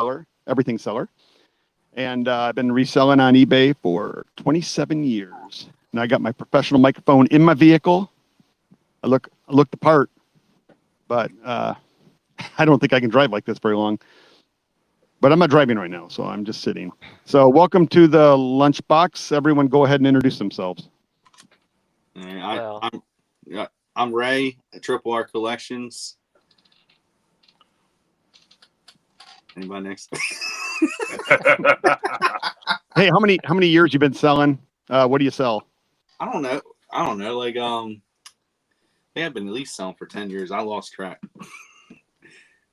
Reseller, everything seller. And I've been reselling on eBay for 27 years. And I got my professional microphone in my vehicle. I look the part, but I don't think I can drive like this very long. But I'm not driving right now, so I'm just sitting. So welcome to the Lunchbox. Everyone go ahead and introduce themselves. I'm Ray at Triple R Collections. Anybody next? Hey, how many years you been selling? What do you sell? I don't know. Like they have been at least selling for 10 years. I lost track.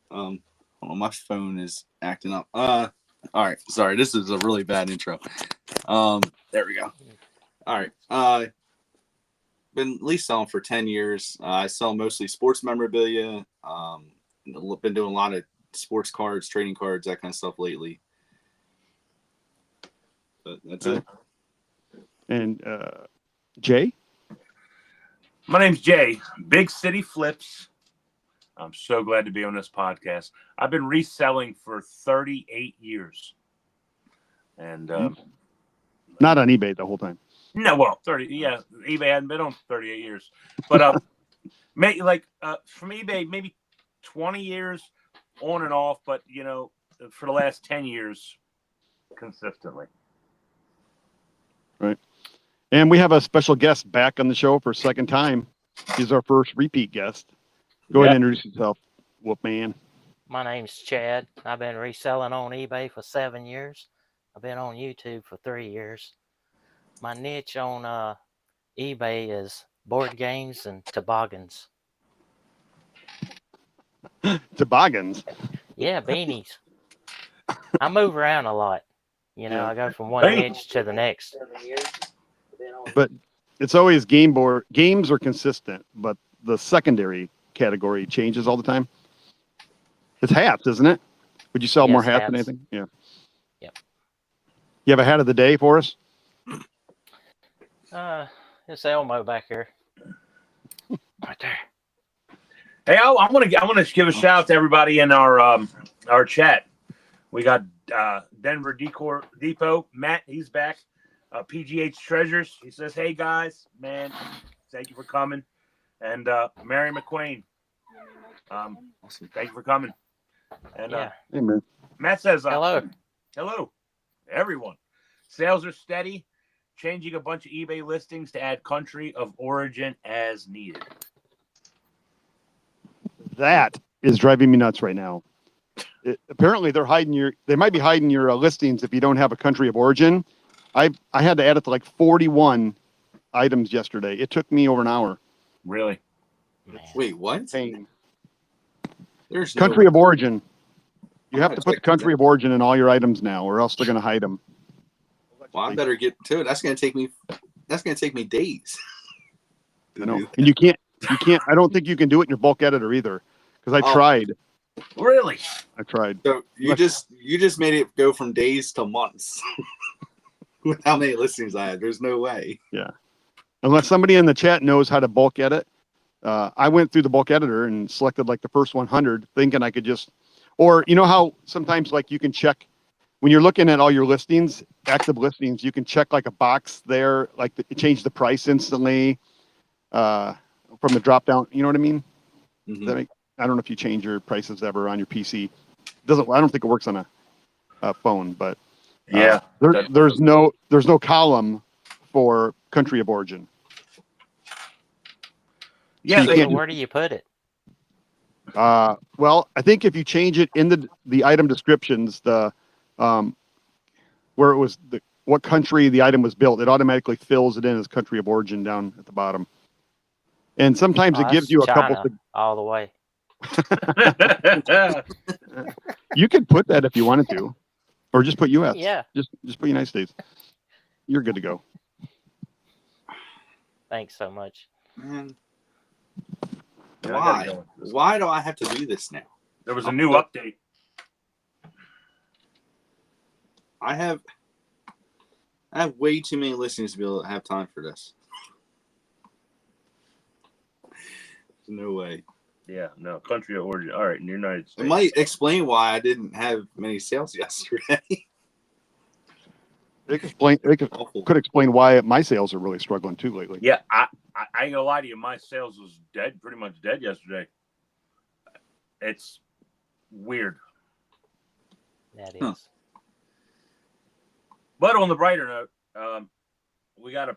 Hold on, my phone is acting up. All right, sorry. This is a really bad intro. There we go. All right. Been at least selling for 10 years. I sell mostly sports memorabilia. Been doing a lot of sports cards, trading cards, that kind of stuff lately. But that's it. And Jay? My name's Jay. Big City Flips. I'm so glad to be on this podcast. I've been reselling for 38 years. And not on eBay the whole time. No, well, 30. Yeah, eBay hadn't been on for 38 years. But from eBay, maybe 20 years on and off. But, for the last 10 years, consistently. Right. And we have a special guest back on the show for a second time. He's our first repeat guest. Go ahead and introduce yourself, Wolfman. My name's Chad. I've been reselling on eBay for 7 years. I've been on YouTube for 3 years. My niche on eBay is board games and toboggans. Toboggans? Yeah, beanies. I move around a lot. I go from one niche to the next. But it's always games are consistent, but the secondary category changes all the time. It's hats, isn't it? Would you sell more hats than anything? Yeah. Yep. You have a hat of the day for us? It's Elmo back here. Right there. Hey, I want to give a shout out to everybody in our chat. We got Denver Depot, Matt, he's back. PGH Treasures, he says, "Hey guys, man, thank you for coming." And Mary McQueen, thank you for coming. And hey, man. Matt says, hello, everyone. Sales are steady, changing a bunch of eBay listings to add country of origin as needed. That is driving me nuts right now. Apparently, they might be hiding your listings if you don't have a country of origin. I had to add it to like 41 items yesterday. It took me over an hour. Really? Wait, what? There's country of origin. You have to put the country of origin in all your items now, or else they're going to hide them. Well, I better get to it. That's going to take me days. I know. And you can't. I don't think you can do it in your bulk editor either, because I tried. Really? I tried. So you just made it go from days to months. With how many listings I had, there's no way. Yeah. Unless somebody in the chat knows how to bulk edit. I went through the bulk editor and selected like the first 100, thinking I could just, or you know how sometimes like you can check when you're looking at all your listings, active listings, you can check like a box there, like change the price instantly from the drop down. You know what I mean? Mm-hmm. I don't know if you change your prices ever on your PC. I don't think it works on a phone, but yeah, there's no column for country of origin. Yeah, so where do you put it? Well, I think if you change it in the item descriptions, where it was what country the item was built, it automatically fills it in as country of origin down at the bottom. And sometimes it gives you a China, couple all the way. You could put that if you wanted to. Or just put US. Yeah. Just put United States. You're good to go. Thanks so much. Man. Why? Why do I have to do this now? There was a new update. I have way too many listings to be able to have time for this. There's no way. Yeah, no, country of origin. All right, in the United States. It might explain why I didn't have many sales yesterday. They could explain why my sales are really struggling too lately. Yeah, I ain't gonna lie to you. My sales was dead, pretty much dead yesterday. It's weird. That is. Huh. But on the brighter note, we got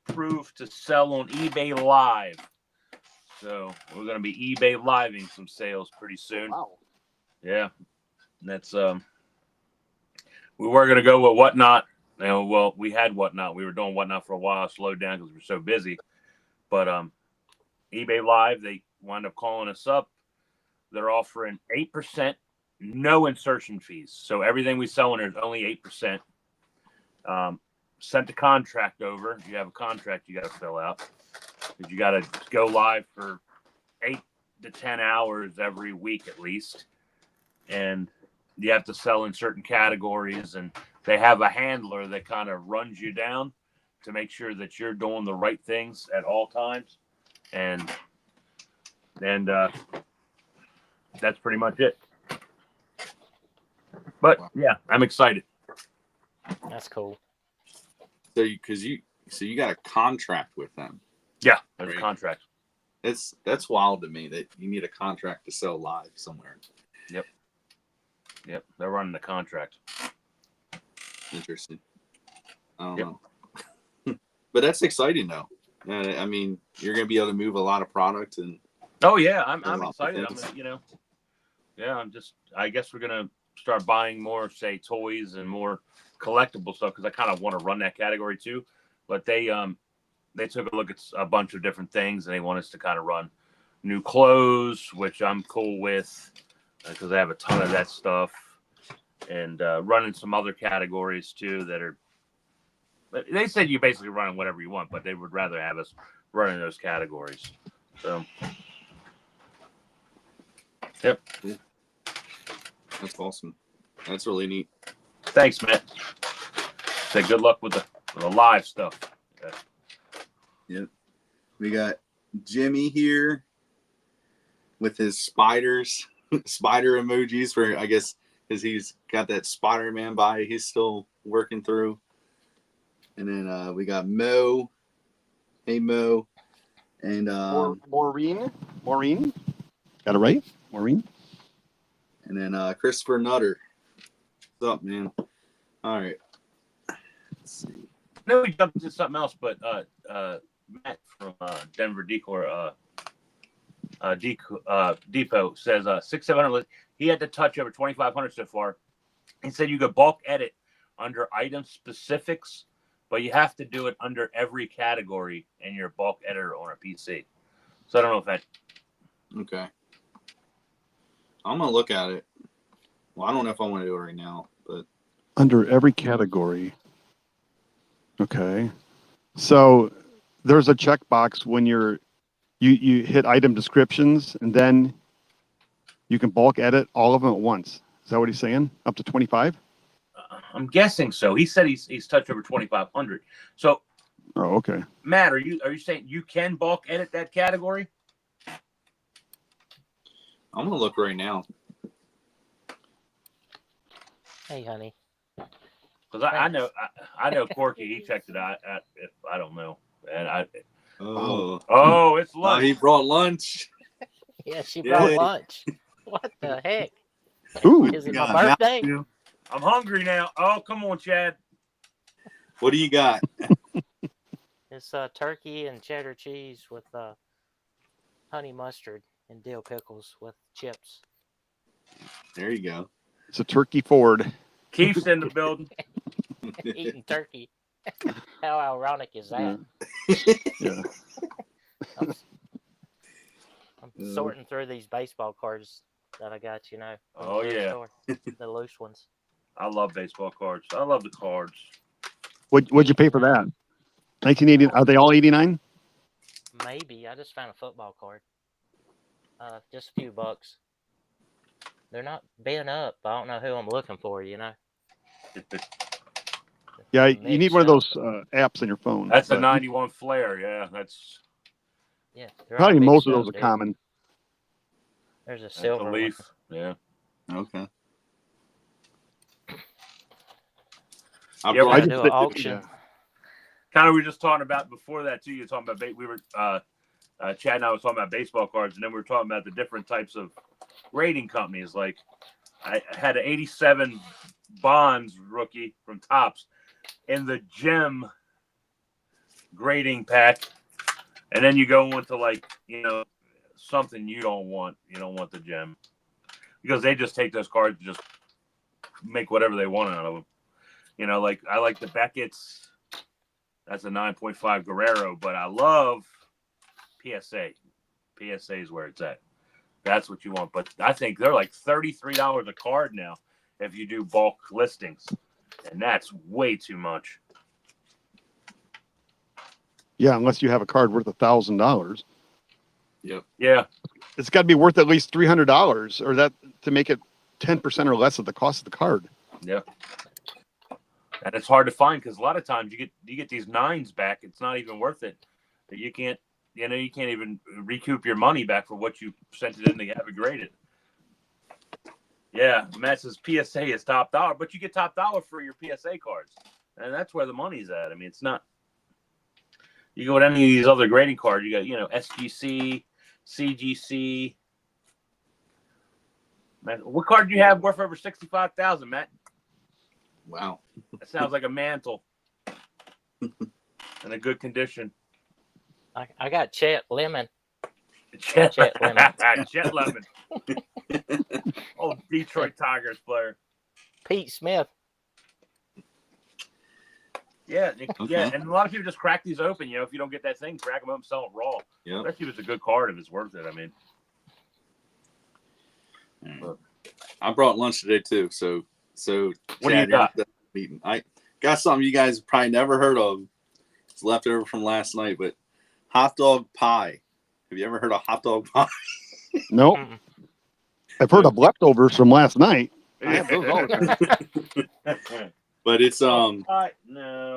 approved to sell on eBay Live. So we're going to be eBay living some sales pretty soon. Wow. Yeah. That's, we were going to go with Whatnot. You know, well, we had Whatnot. We were doing Whatnot for a while, slowed down because we were so busy. But eBay Live, they wound up calling us up. They're offering 8%, no insertion fees. So everything we sell in there is only 8%. Sent the contract over. You have a contract you got to fill out. You got to go live for 8 to 10 hours every week at least. And you have to sell in certain categories. And they have a handler that kind of runs you down to make sure that you're doing the right things at all times. And that's pretty much it. But yeah, I'm excited. That's cool. So you got a contract with them. Yeah, there's a Right. contract. That's wild to me that you need a contract to sell live somewhere. Yep, they're running the contract. Interesting. I don't know. But that's exciting though. I mean, you're gonna be able to move a lot of product and. Oh yeah, I'm lot of excited. things. I guess we're gonna start buying more, say, toys and more collectible stuff because I kind of want to run that category too. But they took a look at a bunch of different things and they want us to kind of run new clothes, which I'm cool with because I have a ton of that stuff, and running some other categories too that are. They said you basically run whatever you want, but they would rather have us running those categories. So, yep. Yeah. That's awesome. That's really neat. Thanks, Matt. Say good luck with the live stuff. Yeah. Yep. We got Jimmy here with his spiders, spider emojis for, I guess, because he's got that Spider-Man body he's still working through. And then we got Mo. Hey, Mo. And Maureen. Got it right? Maureen. And then Christopher Nutter. What's up, man? All right. Let's see. No, we jumped into something else, but Matt from Denver Depot says 6,700. He had to touch over 2,500 so far. He said you could bulk edit under item specifics, but you have to do it under every category in your bulk editor on a PC. So I don't know if that. Okay. I'm going to look at it. Well, I don't know if I want to do it right now, but. Under every category. Okay. So there's a checkbox when you hit item descriptions, and then you can bulk edit all of them at once. Is that what he's saying? Up to 25? I'm guessing so. He said he's touched over 2,500. So, Oh, okay. Matt, are you saying you can bulk edit that category? I'm going to look right now. Hey, honey. Because I know Quirky, he checked it out. If I don't know. And it's lunch. He brought lunch. Yeah, she brought Yeah. lunch. What the heck? Ooh. Is it Yeah, my birthday? I'm hungry now. Oh, come on, Chad. What do you got? It's turkey and cheddar cheese with honey mustard and dill pickles with chips. There you go. It's a turkey Ford. Keith's in the building. Eating turkey. How ironic is that? Yeah. I'm sorting through these baseball cards that I got, Oh, yeah. store. The loose ones. I love baseball cards. I love the cards. What'd you pay for that? 1980. Are they all 89? Maybe. I just found a football card. Just a few bucks. They're not bent up. I don't know who I'm looking for, Yeah, you need one of those apps on your phone. That's a 91 Flare. Yeah, that's. Yeah. they're all Probably big most of those stuff, are dude. common. There's a That's a silver one. leaf. Yeah. Okay. Yeah, We're I gonna just do did- an auction. yeah. Kind of we were just talking about before that too. You're talking about we were Chad and I was talking about baseball cards, and then we were talking about the different types of grading companies. Like I had an '87 Bonds rookie from Topps in the gem grading pack, and then you go into like something you don't want. You don't want the gem because they just take those cards and just make whatever they want out of them. Like I like the Beckett's. That's a 9.5 Guerrero, but I love PSA. PSA is where it's at. That's what you want. But I think they're like $33 a card now if you do bulk listings. And that's way too much. Yeah, unless you have a card worth $1,000. Yep. Yeah. It's got to be worth at least $300 or that to make it 10% or less of the cost of the card. Yeah. And it's hard to find because a lot of times you get these nines back. It's not even worth it. You can't even recoup your money back for what you sent it in to have it graded. Yeah, Matt says PSA is top dollar, but you get top dollar for your PSA cards, and that's where the money's at. I mean, it's not. You go with any of these other grading cards, you got SGC, CGC. Man, what card do you have worth over 65,000, Matt? Wow. That sounds like a mantle. In a good condition. I got Chet Lemon. Chet Lemon. Chet Lemon. Old Detroit Tigers player. Pete Smith. Yeah, Okay. yeah, and a lot of people just crack these open. If you don't get that thing, crack them up and sell it raw. Yeah. Especially if it's a good card, if it's worth it. I mean, I brought lunch today too. So what do you got? Meeting. I got something you guys probably never heard of. It's left over from last night, but hot dog pie. Have you ever heard of hot dog pie? Nope. I've heard of leftovers from last night. I have those all the time. But it's no.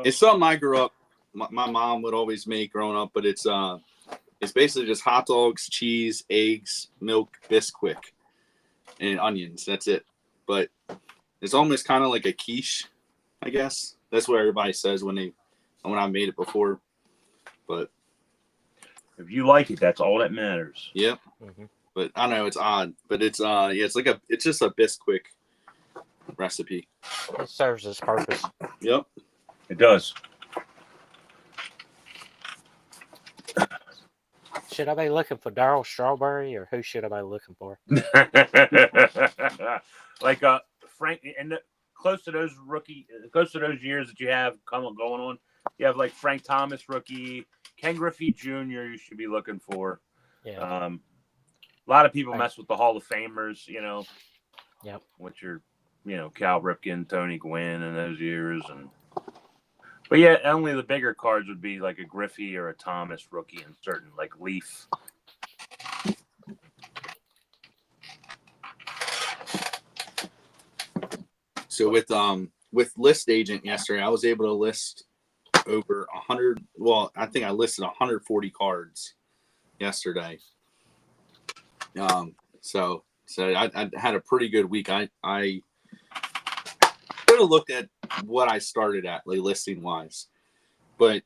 it's something I grew up. My mom would always make growing up, but it's basically just hot dogs, cheese, eggs, milk, Bisquick, and onions. That's it. But it's almost kind of like a quiche, I guess. That's what everybody says when I made it before. But If you like it, that's all that matters. yep. Mm-hmm. But I know it's odd. But it's it's just a Bisquick recipe. It serves its purpose. Yep. It does. Should I be looking for Darryl Strawberry or who should I be looking for? Like Frank, and close to those years that you have going on, you have like Frank Thomas rookie, Ken Griffey Jr. You should be looking for. Yeah. A lot of people mess with the Hall of Famers, Yep. which are Cal Ripken, Tony Gwynn in those years, but yeah, only the bigger cards would be like a Griffey or a Thomas rookie in certain like Leaf. So with List Agent yesterday, I was able to list over 100. Well, I think I listed 140 cards yesterday. So I had a pretty good week. I could have looked at what I started at, like listing wise, but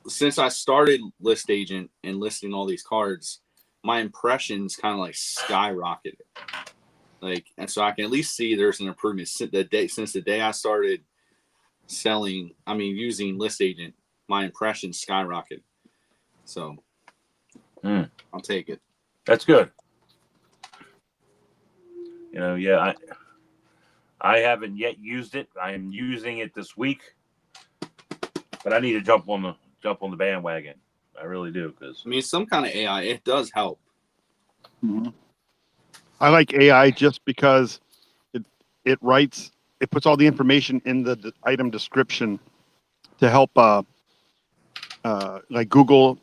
since I started List Agent and listing all these cards, my impressions kind of like skyrocketed. And so I can at least see there's an improvement since the day I started using List Agent, my impressions skyrocketed. So I'll take it. That's good. Yeah, I haven't yet used it. I am using it this week, but I need to jump on the bandwagon. I really do, because Some kind of AI, it does help. Mm-hmm. I like AI just because it puts all the information in the item description to help like Google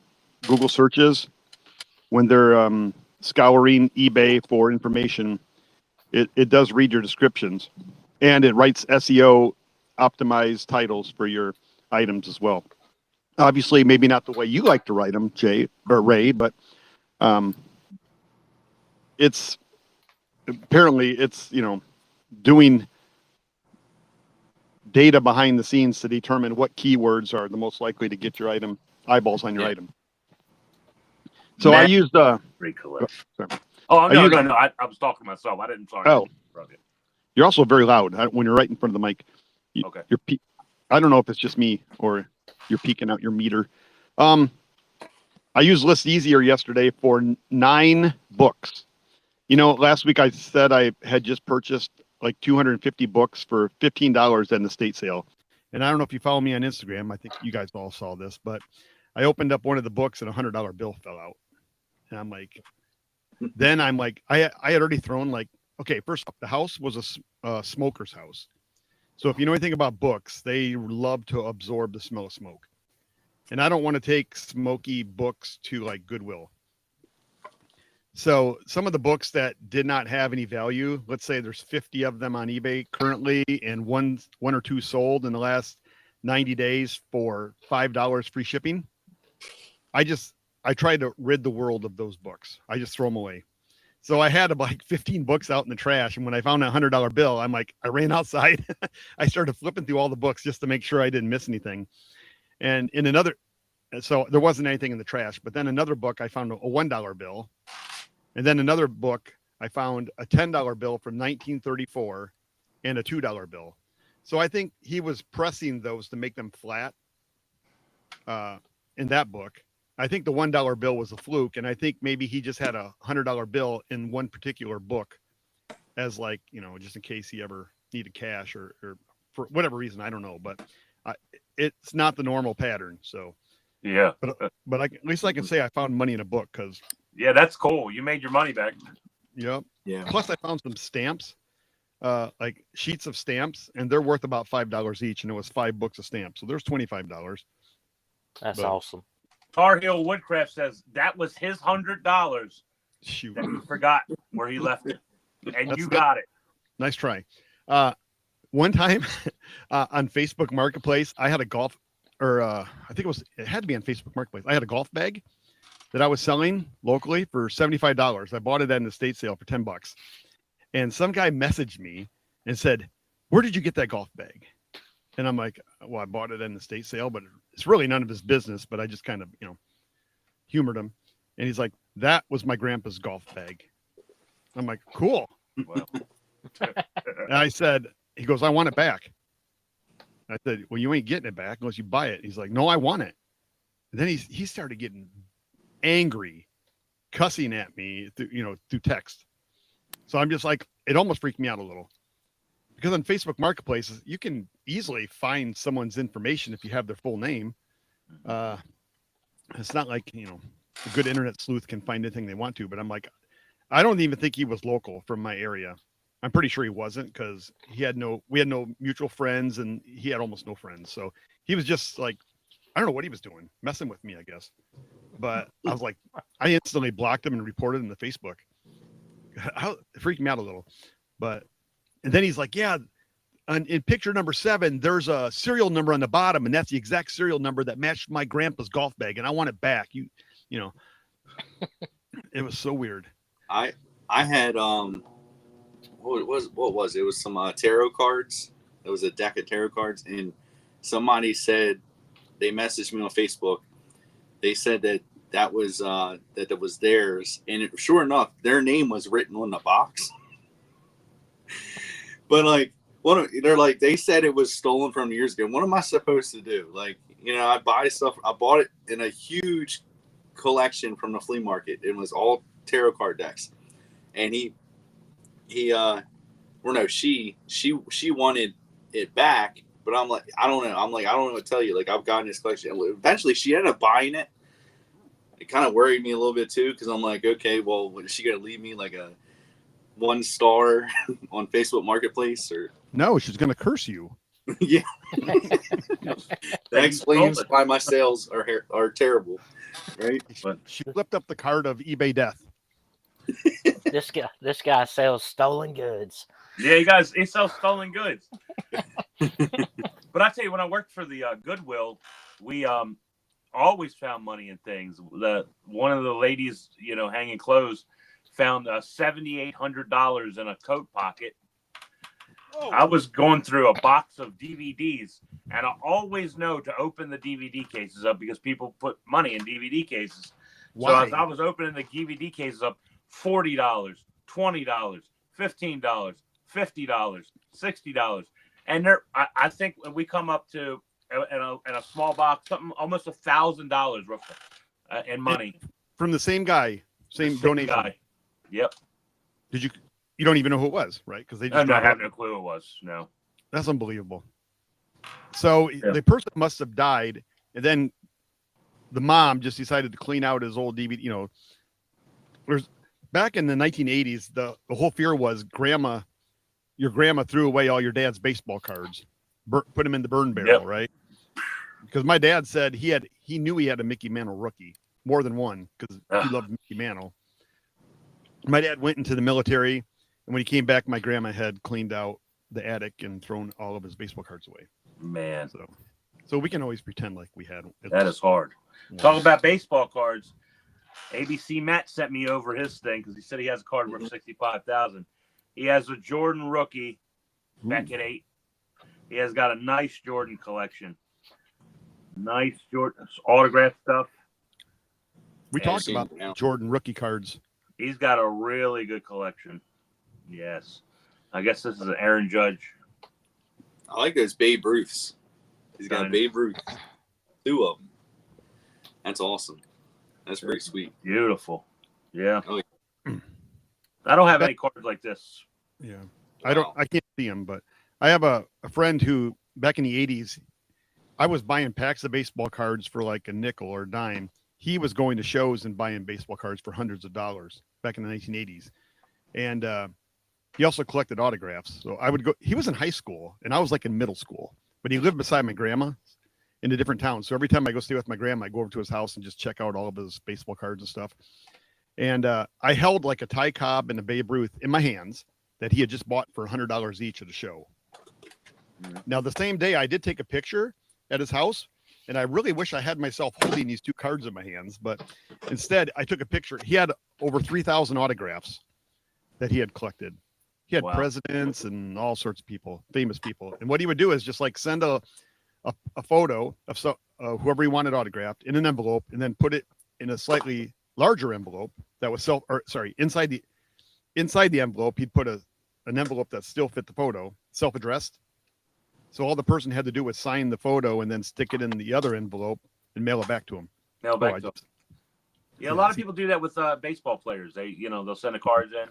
searches when they're scouring eBay for information. It does read your descriptions, and it writes SEO optimized titles for your items as well. Obviously, maybe not the way you like to write them, Jay or Ray, but it's apparently it's, doing data behind the scenes to determine what keywords are the most likely to get your eyeballs on your item. So Matt, I used Sorry. Oh no, no. I was talking to myself. I didn't. Sorry. Oh, you're also very loud when you're right in front of the mic. Okay. I don't know if it's just me or you're peeking out your meter. I used List Easier yesterday for 9 books. Last week I said I had just purchased like 250 books for $15 at an estate sale. And I don't know if you follow me on Instagram. I think you guys all saw this, but I opened up one of the books and $100 bill fell out. And I'm like, I had already thrown okay, first off, the house was a smoker's house. So if you know anything about books, they love to absorb the smell of smoke. And I don't want to take smoky books to Goodwill. So some of the books that did not have any value, let's say there's 50 of them on eBay currently, and one or two sold in the last 90 days for $5 free shipping. I tried to rid the world of those books. I just throw them away. So I had 15 books out in the trash. And when I found that $100 bill, I ran outside. I started flipping through all the books just to make sure I didn't miss anything. And so there wasn't anything in the trash, but then another book, I found a $1 bill. And then another book, I found a $10 bill from 1934 and a $2 bill. So I think he was pressing those to make them flat in that book. I think the $1 bill was a fluke. And I think maybe he just had a $100 bill in one particular book as just in case he ever needed cash or for whatever reason, I don't know, but it's not the normal pattern. So, yeah, but at least I can say I found money in a book because. Yeah, that's cool. You made your money back. Yep. Yeah. Plus, I found some stamps, sheets of stamps, and they're worth about $5 each, and it was 5 books of stamps, so there's $25. That's awesome. Tar Heel Woodcraft says that was his $100. Shoot. That he forgot where he left it, and you got it. Nice try. One time on Facebook Marketplace, I had a golf, I think it had to be on Facebook Marketplace. I had a golf bag that I was selling locally for $75. I bought it at an estate sale for $10. And some guy messaged me and said, "Where did you get that golf bag?" And I'm like, "Well, I bought it at an estate sale, but it's really none of his business." But I just kind of, humored him. And he's like, "That was my grandpa's golf bag." I'm like, "Cool." Well. And I said, he goes, "I want it back." I said, "Well, you ain't getting it back unless you buy it." He's like, "No, I want it." And then he started getting angry, cussing at me through text. So I'm just like, it almost freaked me out a little because on Facebook Marketplaces, you can easily find someone's information if you have their full name. It's not like, a good internet sleuth can find anything they want to, but I'm like, I don't even think he was local from my area. I'm pretty sure he wasn't because we had no mutual friends and he had almost no friends. So he was just I don't know what he was doing, messing with me, I guess. But I was like, I instantly blocked him and reported him to Facebook. It freaked me out a little. And then he's like, "Yeah, in picture number 7, there's a serial number on the bottom, and that's the exact serial number that matched my grandpa's golf bag, and I want it back." It was so weird. I had what was it? It was some tarot cards. It was a deck of tarot cards, and somebody said they messaged me on Facebook. They said that was theirs, and sure enough, their name was written on the box. But they said it was stolen from years ago. What am I supposed to do? I buy stuff. I bought it in a huge collection from the flea market. It was all tarot card decks, and she wanted it back. But I'm like, I don't know. I don't know what to tell you. I've gotten this collection. Eventually, she ended up buying it. It kind of worried me a little bit too, because I'm like, okay, well, is she gonna leave me a 1 star on Facebook Marketplace or? No, she's gonna curse you. Yeah. That explains why my sales are terrible, right? She flipped up the card of eBay death. This guy sells stolen goods. Yeah, he sells stolen goods. But I tell you, when I worked for the Goodwill, we always found money in things. One of the ladies, hanging clothes, found $7,800 in a coat pocket. Whoa. I was going through a box of DVDs, and I always know to open the DVD cases up because people put money in DVD cases. Why? So as I was opening the DVD cases up, $40, $20, $15, $50, $60, and I think we come up to in a small box something almost $1,000 roughly in money From the same guy, same donation. guy. Yep. Did you? You don't even know who it was, right? Because they just I have no clue who it was. No. That's unbelievable. So the person must have died, and then the mom just decided to clean out his old DVD. You know, there's back in the 1980s, the whole fear was your grandma threw away all your dad's baseball cards, put them in the burn barrel, right? Because my dad said he knew he had a Mickey Mantle rookie, more than one, because he loved Mickey Mantle. My dad went into the military, and when he came back, my grandma had cleaned out the attic and thrown all of his baseball cards away. Man. So we can always pretend like we had. That is hard. Talk about baseball cards. ABC Matt sent me over his thing because he said he has a card worth $65,000. He has a Jordan rookie back at 8. He has got a nice Jordan collection. Nice Jordan autograph stuff. We talked about Jordan rookie cards. He's got a really good collection. Yes. I guess this is an Aaron Judge. I like those Babe Ruths. He's got Babe Ruth. 2 of them. That's awesome. That's pretty sweet. Beautiful. Yeah. Oh, yeah. I don't have any cards like this. Yeah. I can't see them, but I have a friend who back in the 80s, I was buying packs of baseball cards for like a nickel or a dime. He was going to shows and buying baseball cards for hundreds of dollars back in the 1980s. And he also collected autographs. So I would go, he was in high school and I was like in middle school, but he lived beside my grandma in a different town. So every time I go stay with my grandma, I go over to his house and just check out all of his baseball cards and stuff. And I held like a Ty Cobb and a Babe Ruth in my hands that he had just bought for $100 each at a show. Now, the same day I did take a picture at his house, and I really wish I had myself holding these 2 cards in my hands, but instead I took a picture. He had over 3,000 autographs that he had collected. He had presidents and all sorts of people, famous people. And what he would do is just like send a photo of whoever he wanted autographed in an envelope, and then put it in a slightly larger envelope that was inside the envelope, he'd put an envelope that still fit the photo, self-addressed. So all the person had to do was sign the photo and then stick it in the other envelope and mail it back to him. A lot of people do that with baseball players. They'll send the cards in,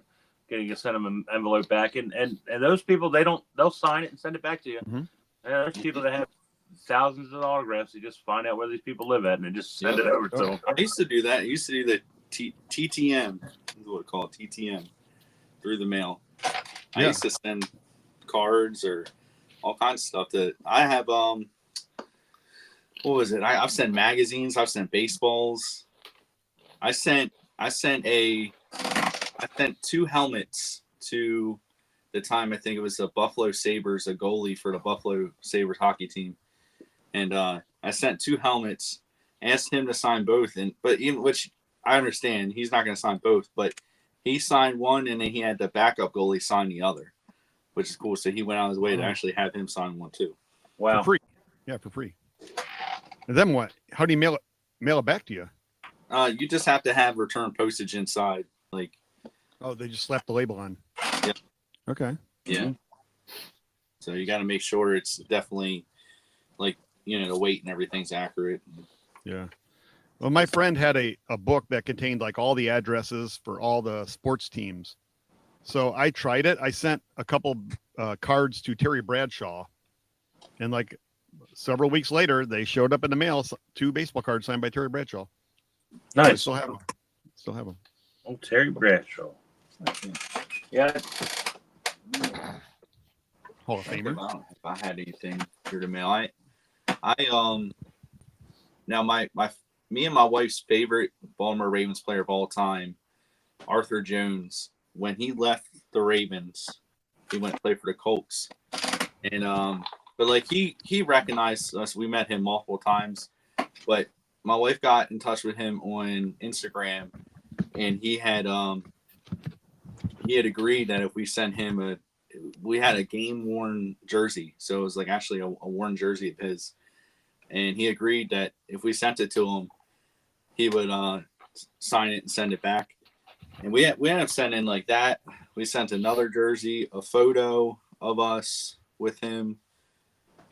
you send them an envelope back, and those people they'll sign it and send it back to you. Mm-hmm. There's people that have thousands of autographs. You just find out where these people live at and then just send it over to them. I used to do that. I used to do the TTM. This is what it's called, TTM, through the mail. I used to send cards or all kinds of stuff that I have. What was it? I've sent magazines. I've sent baseballs. I sent 2 helmets to the time. I think it was the Buffalo Sabres, a goalie for the Buffalo Sabres hockey team. And I sent 2 helmets, asked him to sign both, which I understand he's not going to sign both, but he signed one, and then he had the backup goalie sign the other, which is cool. So he went out his way to actually have him sign one too. Wow, for free. Yeah, for free. And then what? How do you mail it back to you? You just have to have return postage inside. Like, oh, they just slap the label on. Yep. Okay. Yeah. So you got to make sure it's definitely like, the weight and everything's accurate. Yeah. Well, my friend had a book that contained like all the addresses for all the sports teams. So I tried it. I sent a couple cards to Terry Bradshaw, and like several weeks later, they showed up in the mail, 2 baseball cards signed by Terry Bradshaw. Nice. I still have them. Oh, Terry Bradshaw. Yeah. Hall of Famer. If I had anything through the mail, now me and my wife's favorite Baltimore Ravens player of all time, Arthur Jones, when he left the Ravens, he went to play for the Colts. And but like he recognized us. We met him multiple times, but my wife got in touch with him on Instagram, and he had he had agreed that if we sent him we had a game worn jersey, so it was like actually a worn jersey of his, and he agreed that if we sent it to him, he would sign it and send it back. And we ended up sending like that. We sent another jersey, a photo of us with him,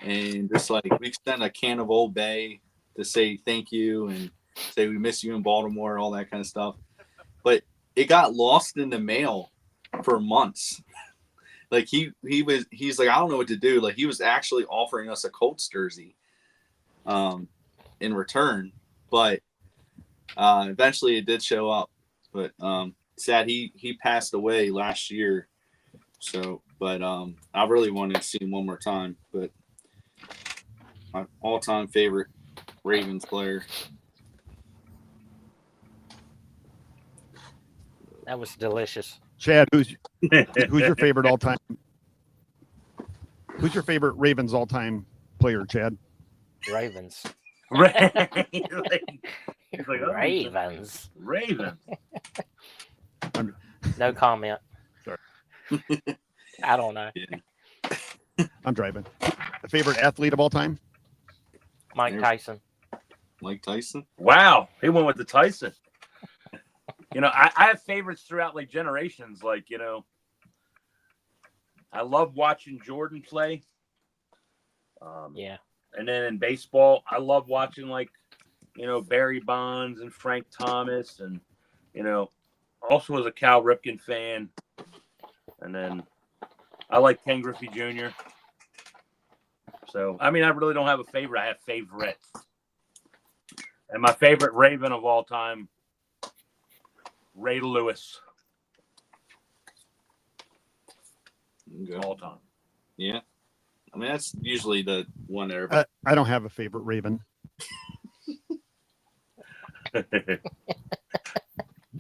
and just like we sent a can of Old Bay to say thank you and say we miss you in Baltimore, all that kind of stuff. But it got lost in the mail for months. Like he's like, I don't know what to do. Like he was actually offering us a Colts jersey in return, but eventually it did show up. But sad he passed away last year. So, but I really wanted to see him one more time. But my all-time favorite Ravens player. That was delicious. Chad, who's your favorite all-time? Who's your favorite Ravens all-time player, Chad? Ravens. He's like, oh, Ravens. Ravens. No comment. Sorry. I don't know. Yeah. I'm driving. A favorite athlete of all time? Mike Tyson. Mike Tyson? Wow, he went with the Tyson. You know, I have favorites throughout like generations. Like, you know, I love watching Jordan play. Yeah. And then in baseball, I love watching like, you know, Barry Bonds and Frank Thomas, and you know, also was a Cal Ripken fan. And then I like Ken Griffey Jr. So, I mean, I really don't have a favorite. I have favorites. And my favorite Raven of all time, Ray Lewis. Okay. All time. Yeah. I mean, that's usually the one there. I don't have a favorite Raven.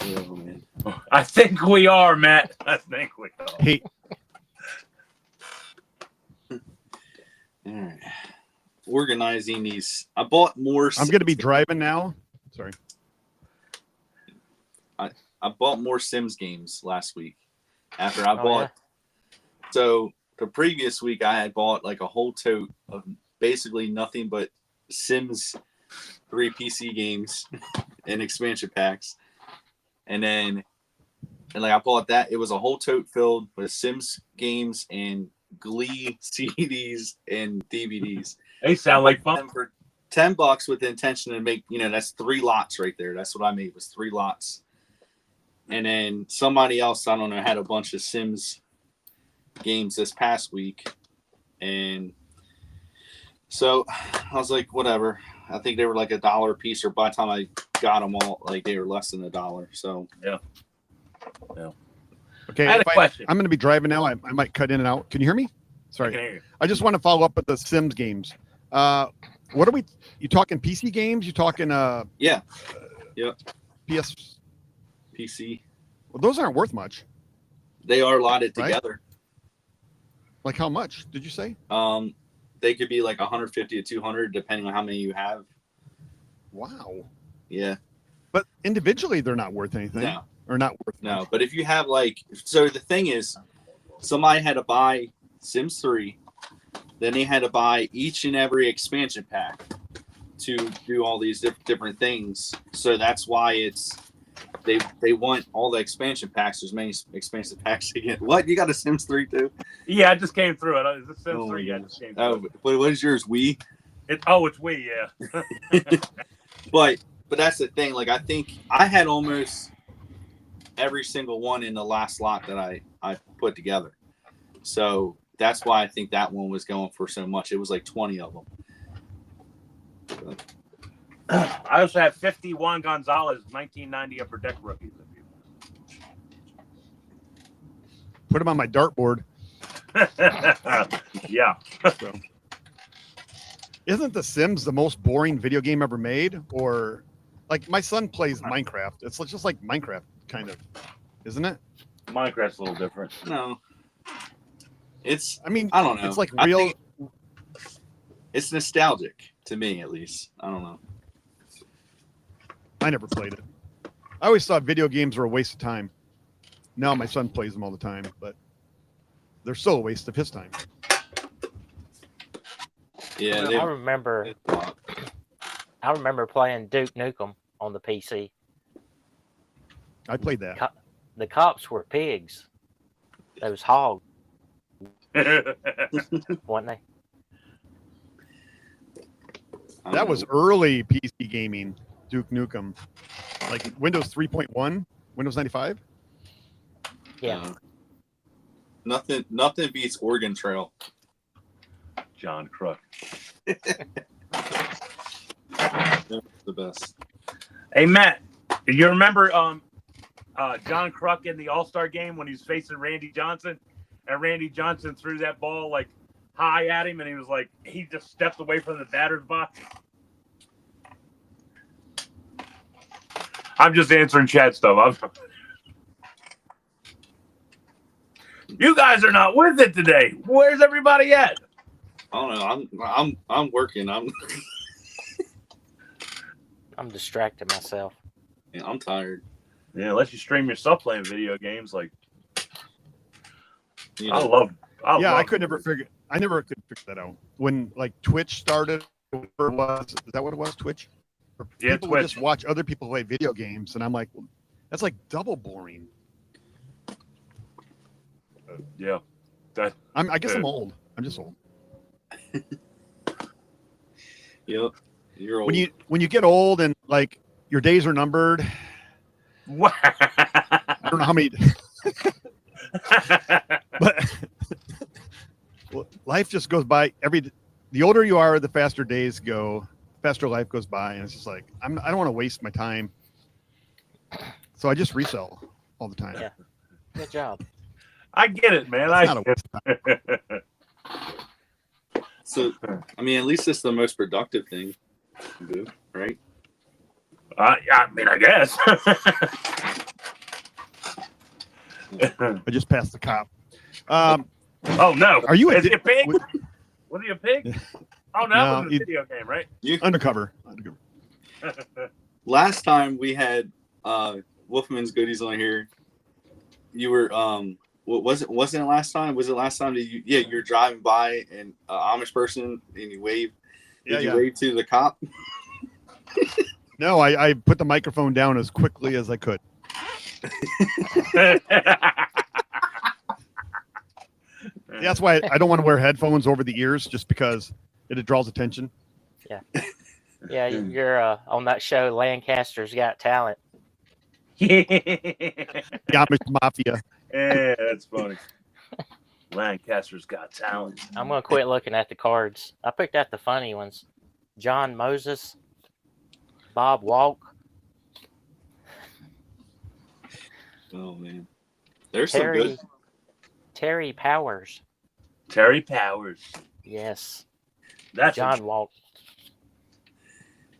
Oh, man. I think we are, Matt. I think we are. Hey, All right. Organizing these. I bought more. I'm going to be driving now. Sorry. I bought more Sims games last week after I bought. Yeah. So the previous week I had bought like a whole tote of basically nothing but Sims 3 PC games and expansion packs. And like I bought that. It was a whole tote filled with Sims games and Glee CDs and DVDs. They sound like fun. And for $10 with the intention to make, you know, that's 3 lots right there. That's what I made, was 3 lots. And then somebody else, I don't know, had a bunch of Sims games this past week. And so I was like, whatever. I think they were like $1 a piece, or by the time I got them all, like they were less than $1. So Yeah. Okay. I had a question. I'm going to be driving now. I might cut in and out. Can you hear me? I Sorry. can hear you. I just want to follow up with the Sims games. What are you talking PC games? You talking yeah. Yep. PS? PC. Well, those aren't worth much. They are allotted Right? together. Like how much did you say? They could be like 150 to 200 depending on how many you have. Wow. Yeah. But individually, they're not worth anything. No. Or not worth No, much. but if you have like, so the thing is, somebody had to buy Sims 3, then they had to buy each and every expansion pack to do all these different things. So that's why it's, they want all the expansion packs. There's many expansion packs to get. What? You got a Sims 3 too? Yeah, I just came through it. Is this Sims Oh, 3? Yeah, I yeah. just came through Oh, but what is yours? Wii? it. It's we, yeah. But that's the thing. Like, I think I had almost every single one in the last lot that I put together. So that's why I think that one was going for so much. It was like 20 of them. I also have 51 Gonzalez 1990 Upper Deck rookies. Put them on my dartboard. Yeah. So. Isn't The Sims the most boring video game ever made? Or like my son plays Minecraft. It's just like Minecraft, kind of, isn't it? Minecraft's a little different. No. It's, I mean, I don't know. It's like I real. think it's nostalgic to me, at least. I don't know. I never played it. I always thought video games were a waste of time. Now my son plays them all the time, but they're still a waste of his time. Yeah, I remember playing Duke Nukem on the PC. I played that. The cops were pigs. Those hogs, weren't they? That was early PC gaming, Duke Nukem. Like Windows 3.1, Windows 95. Yeah. Nothing beats Oregon Trail. John Crook. The best. Hey Matt, you remember John Crook in the All-Star game when he was facing Randy Johnson, and Randy Johnson threw that ball like high at him, and he was like, he just stepped away from the batter's box. I'm just answering chat stuff. You guys are not with it today. Where's everybody at? I don't know. I'm working. I'm distracted myself. yeah, I'm tired. Yeah, unless you stream yourself playing video games, like You I know, I never could figure that out. When like Twitch started, is that what it was? Twitch? Yeah, People would Twitch. just watch other people play video games, and I'm like, well, that's like double boring. Yeah. I guess I'm old. I'm just old. Yep. You're old. When you get old and like your days are numbered, What? I don't know how many, but well, life just goes by. The older you are, the faster days go, faster life goes by, and it's just like I don't want to waste my time, so I just resell all the time. Yeah. Good job. I get it, man. It's not a waste of time. So, I mean, at least it's the most productive thing to do, right? I mean, I guess. I just passed the cop. Oh no! Are you Is he a pig? what- Was he a pig? Oh no, No, it was a video game, right? Undercover. Last time we had Wolfman's Goodies on here, you were what was it? Wasn't it last time? Was it last time that you're driving by an Amish person and you wave? Did you wave to the cop? No, I put the microphone down as quickly as I could. That's why I don't want to wear headphones over the ears, just because it draws attention. Yeah, you're on that show, Lancaster's Got Talent. The Amish Mafia. Yeah, that's funny. Lancaster's Got Talent. I'm gonna quit looking at the cards. I picked out the funny ones. John Moses, Bob Walk, Oh man, there's some good. Terry Powers. Terry Powers. Yes, That's John Walk.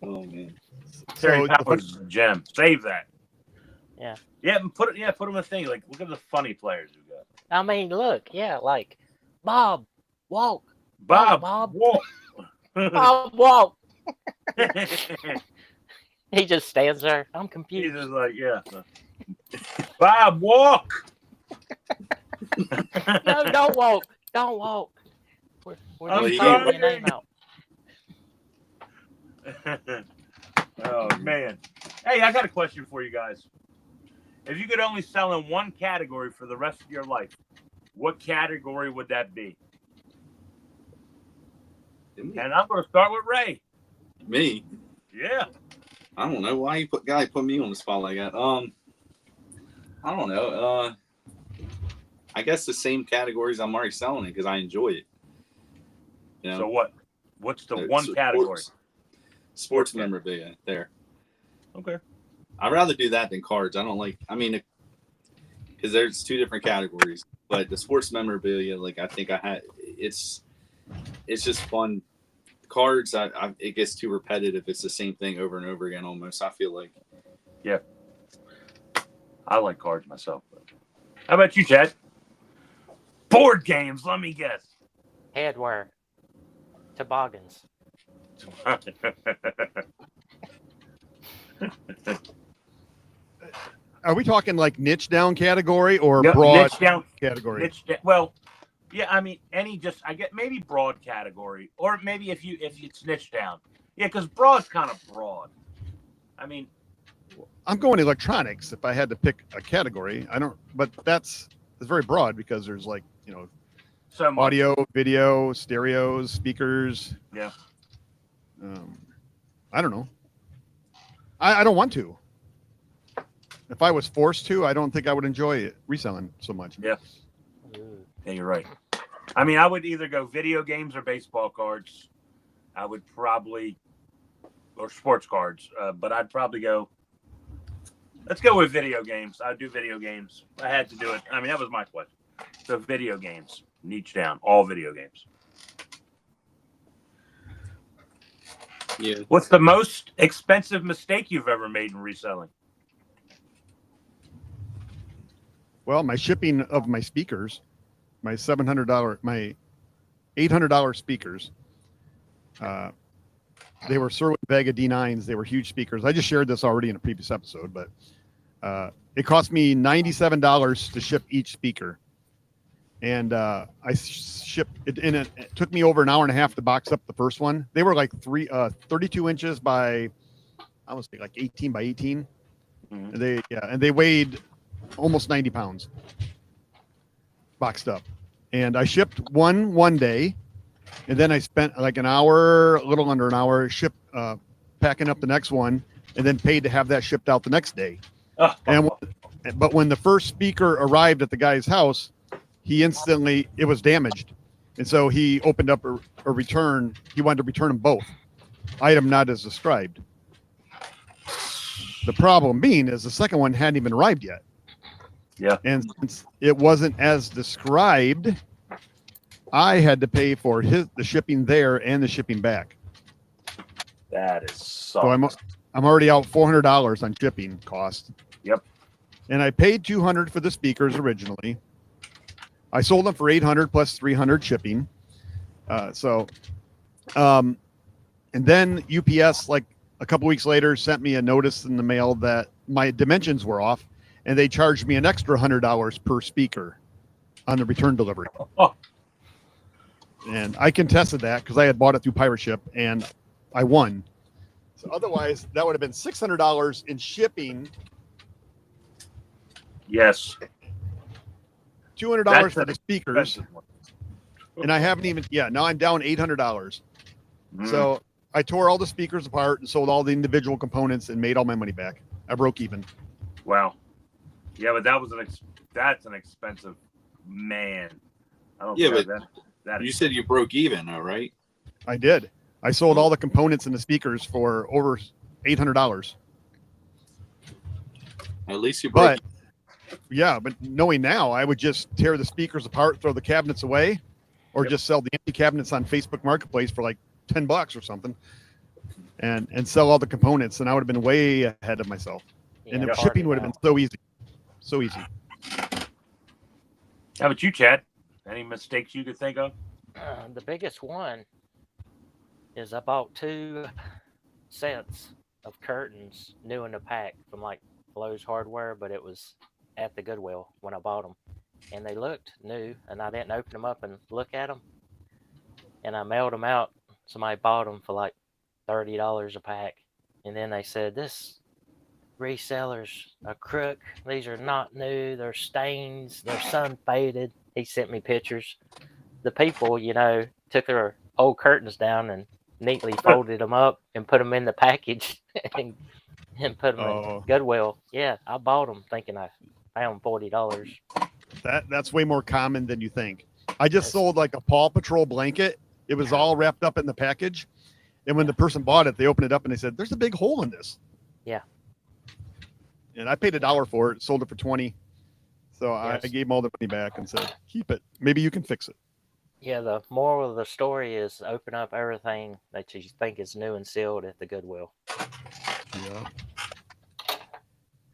Oh man, Terry So, Powers is a gem. Save that. Yeah. Yeah, put him in a thing. Like, look at the funny players we got. I mean, look, yeah, like Bob Walk. Bob. Bob. Walk. Bob Walk. He just stands there. I'm He's confused. just like, yeah. Bob, walk. No, don't walk. Don't walk. We're I'm just sorry. calling your name out. Oh man. Hey, I got a question for you guys. If you could only sell in one category for the rest of your life, what category would that be? And I'm going to start with Ray. Me? Yeah. I don't know why you put me on the spot like that. I don't know. I guess the same categories I'm already selling it because I enjoy it. You know? So what? What's the one category? Sports memorabilia. There. Okay. I'd rather do that than cards. I don't like. I mean, because there's two different categories, but the sports memorabilia, like I think I had, it's just fun. Cards, it gets too repetitive. It's the same thing over and over again almost. I feel like. Yeah. I like cards myself. How about you, Chad? Board games. Let me guess. Headwear. Toboggans. Are we talking like niche down category or Yep, broad niche down category? Well, yeah, I mean, I get maybe broad category, or maybe if it's niche down. Yeah, because broad's kind of broad. I mean, I'm going electronics if I had to pick a category. I don't, but it's very broad because there's like, so much. audio, video, stereos, speakers. Yeah. I don't know. I don't want to. If I was forced to, I don't think I would enjoy it, reselling so much. Yeah. Yeah, you're right. I mean, I would either go video games or baseball cards. I would probably, or sports cards, but I'd probably go. Let's go with video games. I'd do video games. I had to do it. I mean, that was my question. So video games, niche down, all video games. Yeah. What's the most expensive mistake you've ever made in reselling? Well, my shipping of my speakers, my $700, my $800 speakers, they were Sherwin Vega D9s. They were huge speakers. I just shared this already in a previous episode, but it cost me $97 to ship each speaker. And I shipped it, and it took me over an hour and a half to box up the first one. They were like 32 inches by, I would say like 18 by 18. Mm-hmm. And they weighed almost 90 pounds boxed up. And I shipped one day, and then I spent like an hour, a little under an hour, packing up the next one, and then paid to have that shipped out the next day. But when the first speaker arrived at the guy's house, it was damaged. And so he opened up a return. He wanted to return them both. Item not as described. The problem being is the second one hadn't even arrived yet. Yeah. And since it wasn't as described, I had to pay for the shipping there and the shipping back. That is so I'm already out $400 on shipping costs. Yep. And I paid $200 for the speakers originally. I sold them for $800 plus $300 shipping. And then UPS, like a couple weeks later, sent me a notice in the mail that my dimensions were off, and they charged me an extra $100 per speaker on the return delivery. Oh. And I contested that because I had bought it through Pirate Ship, and I won. So otherwise, that would have been $600 in shipping. Yes. $200 for the speakers, and I haven't even. Yeah, now I'm down $800. So I tore all the speakers apart and sold all the individual components and made all my money back. I broke even. Wow. Yeah, but that's an expensive man. I don't. Yeah, but you said you broke even, though, right? I did. I sold all the components and the speakers for over $800. At least you broke. Yeah, but knowing now, I would just tear the speakers apart, throw the cabinets away, or just sell the empty cabinets on Facebook Marketplace for like $10 or something, and sell all the components, and I would have been way ahead of myself. Yeah, and the shipping would have been so easy, so easy. How about you, Chad? Any mistakes you could think of? The biggest one is I bought 2 sets of curtains new in the pack from like Lowe's Hardware, but it was at the Goodwill when I bought them, and they looked new, and I didn't open them up and look at them, and I mailed them out. Somebody bought them for like $30 a pack, and then they said, this reseller's a crook, these are not new, they're stains, they're sun faded. He sent me pictures. The people, took their old curtains down and neatly folded them up and put them in the package and put them in Goodwill. Yeah, I bought them thinking I found $40. That's way more common than you think. I just sold like a Paw Patrol blanket. It was all wrapped up in the package. And when the person bought it, they opened it up and they said, there's a big hole in this. Yeah. And I paid $1 for it, sold it for $20. So yes. I gave them all the money back and said, keep it. Maybe you can fix it. Yeah, the moral of the story is open up everything that you think is new and sealed at the Goodwill. Yeah.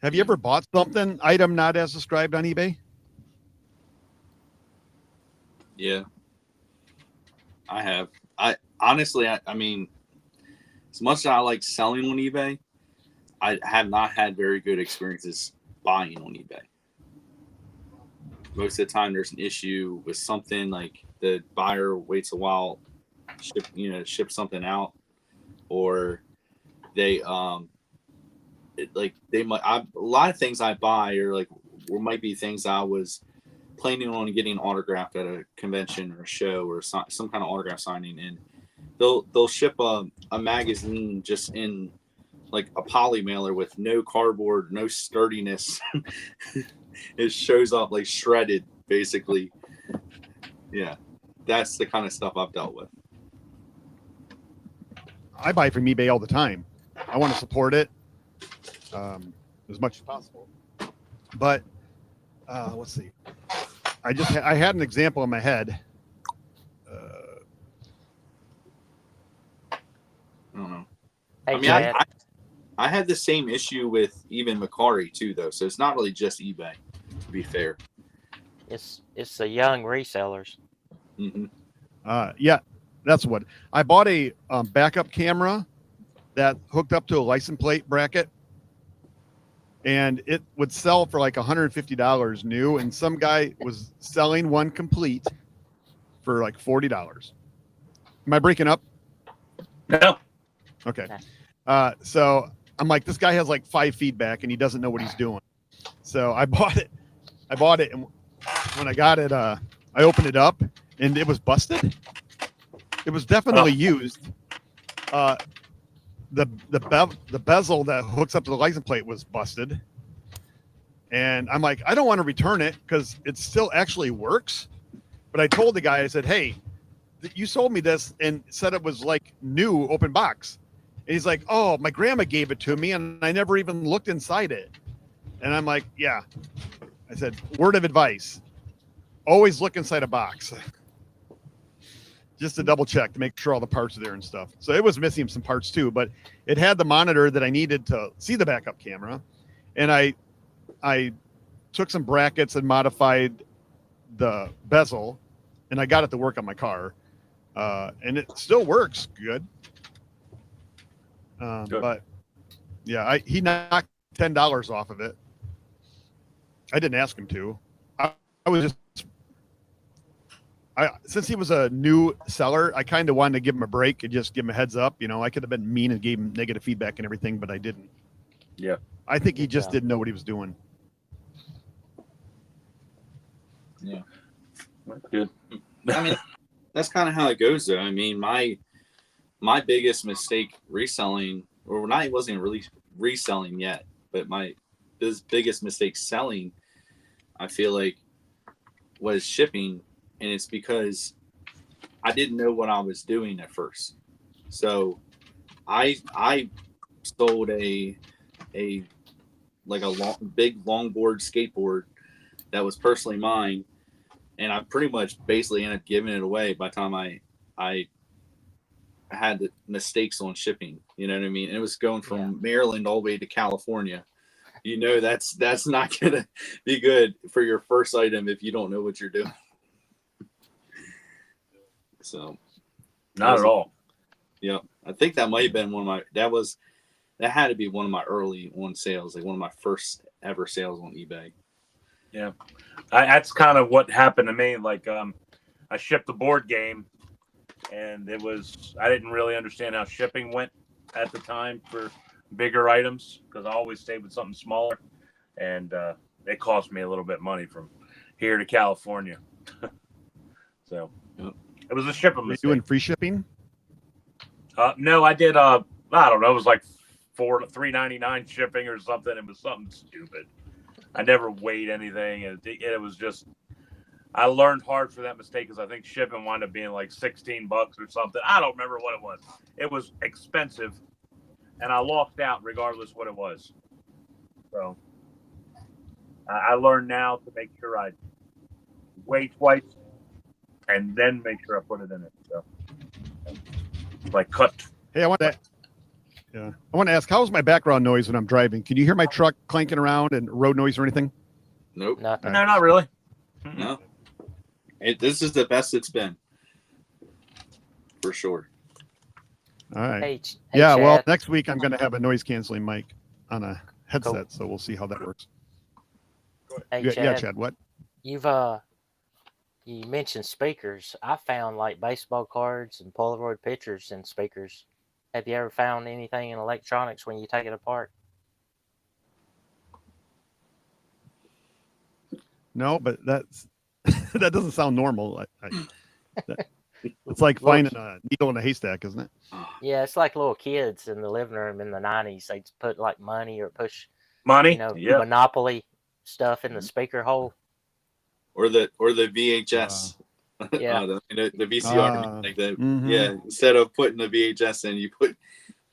Have you ever bought something, item not as described on eBay? Yeah. I have. I honestly, I mean, as much as I like selling on eBay, I have not had very good experiences buying on eBay. Most of the time, there's an issue with something, like the buyer waits a while, ship something out, or they a lot of things I buy might be things I was planning on getting autographed at a convention or a show or some kind of autograph signing, and they'll ship a magazine just in like a poly mailer with no cardboard, no sturdiness. It shows up like shredded, basically. Yeah, that's the kind of stuff I've dealt with. I buy from eBay all the time. I want to support it as much as possible. But let's see. I had an example in my head. I don't know. Hey, I mean, Chad. I had the same issue with even Mercari too, though. So it's not really just eBay, to be fair. It's the young resellers. Mm-hmm. Yeah, that's what I bought, a backup camera that hooked up to a license plate bracket, and it would sell for like $150 new, and some guy was selling one complete for like $40. Am I breaking up? No. Okay. So I'm like, this guy has like 5 feedback and he doesn't know what he's doing. So I bought it, and when I got it, I opened it up and it was busted. It was definitely used. The bezel that hooks up to the license plate was busted. And I'm like, I don't want to return it because it still actually works. But I told the guy, I said, hey, you sold me this and said it was like new open box. And he's like, oh, my grandma gave it to me and I never even looked inside it. And I'm like, yeah. I said, word of advice, always look inside a box. Just to double check to make sure all the parts are there and stuff. So it was missing some parts too, but it had the monitor that I needed to see the backup camera. And I took some brackets and modified the bezel, and I got it to work on my car. And it still works good. Good. But yeah, he knocked $10 off of it. I didn't ask him to. I was just, since he was a new seller, I kind of wanted to give him a break and just give him a heads up. You know, I could have been mean and gave him negative feedback and everything, but I didn't. Yeah. I think he just didn't know what he was doing. Yeah. Good. I mean, that's kind of how it goes, though. I mean, my biggest mistake reselling, or not, it wasn't really reselling yet, but my biggest mistake selling, I feel like, was shipping. And it's because I didn't know what I was doing at first. So I sold a big longboard skateboard that was personally mine, and I pretty much basically ended up giving it away by the time I had the mistakes on shipping. You know what I mean? And it was going from Maryland all the way to California. You know, that's not gonna be good for your first item if you don't know what you're doing. So Not at all. Yeah, I think that might have been that had to be one of my early sales, like one of my first ever sales on eBay. Yeah, that's kind of what happened to me. Like, I shipped the board game, and I didn't really understand how shipping went at the time for bigger items because I always stayed with something smaller, and it cost me a little bit of money from here to California. So. Yep. It was a shipping mistake. Are you doing free shipping? No, I did. I don't know. It was like $3.99 shipping or something. It was something stupid. I never weighed anything, and it was just. I learned hard for that mistake because I think shipping wound up being like $16 or something. I don't remember what it was. It was expensive, and I lost out regardless what it was. So I learned now to make sure I weigh twice. And then make sure I put it in it. So, like cut. Hey, I want to ask, how's my background noise when I'm driving? Can you hear my truck clanking around and road noise or anything? Nope. No. No, not really. No. This is the best it's been. For sure. All right. Hey, Well, Chad. next week I'm going to have a noise canceling mic on a headset, so we'll see how that works. Hey, Yeah, Chad, Chad, what? you've you mentioned speakers. I found like baseball cards and Polaroid pictures in speakers. Have you ever found anything in electronics when you take it apart? No, but that's that doesn't sound normal. It's like finding a needle in a haystack, isn't it? Yeah, it's like little kids in the living room in the 90s. They'd put like money or push, Money? you know, Monopoly stuff in the speaker hole. Or the VHS. Yeah. The VCR. Like the mhm. yeah. Instead of putting the VHS in, you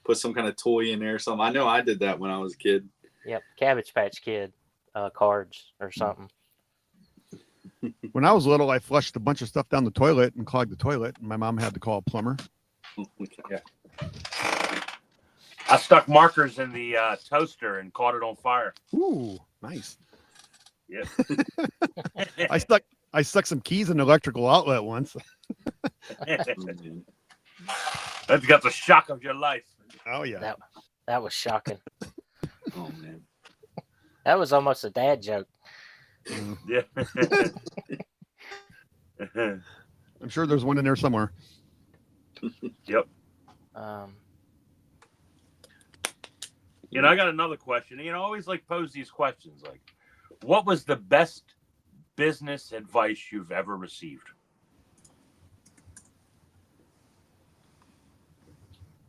put some kind of toy in there or something. I know I did that when I was a kid. Yep. Cabbage Patch Kid cards or something. When I was little, I flushed a bunch of stuff down the toilet and clogged the toilet, and my mom had to call a plumber. Yeah. I stuck markers in the toaster and caught it on fire. Ooh, nice. Yeah. I stuck some keys in the electrical outlet once. That's got the shock of your life. Oh yeah. That was shocking. Oh man. That was almost a dad joke. Yeah. I'm sure there's one in there somewhere. Yep. You know, I got another question. You know, I always like pose these questions like, what was the best business advice you've ever received?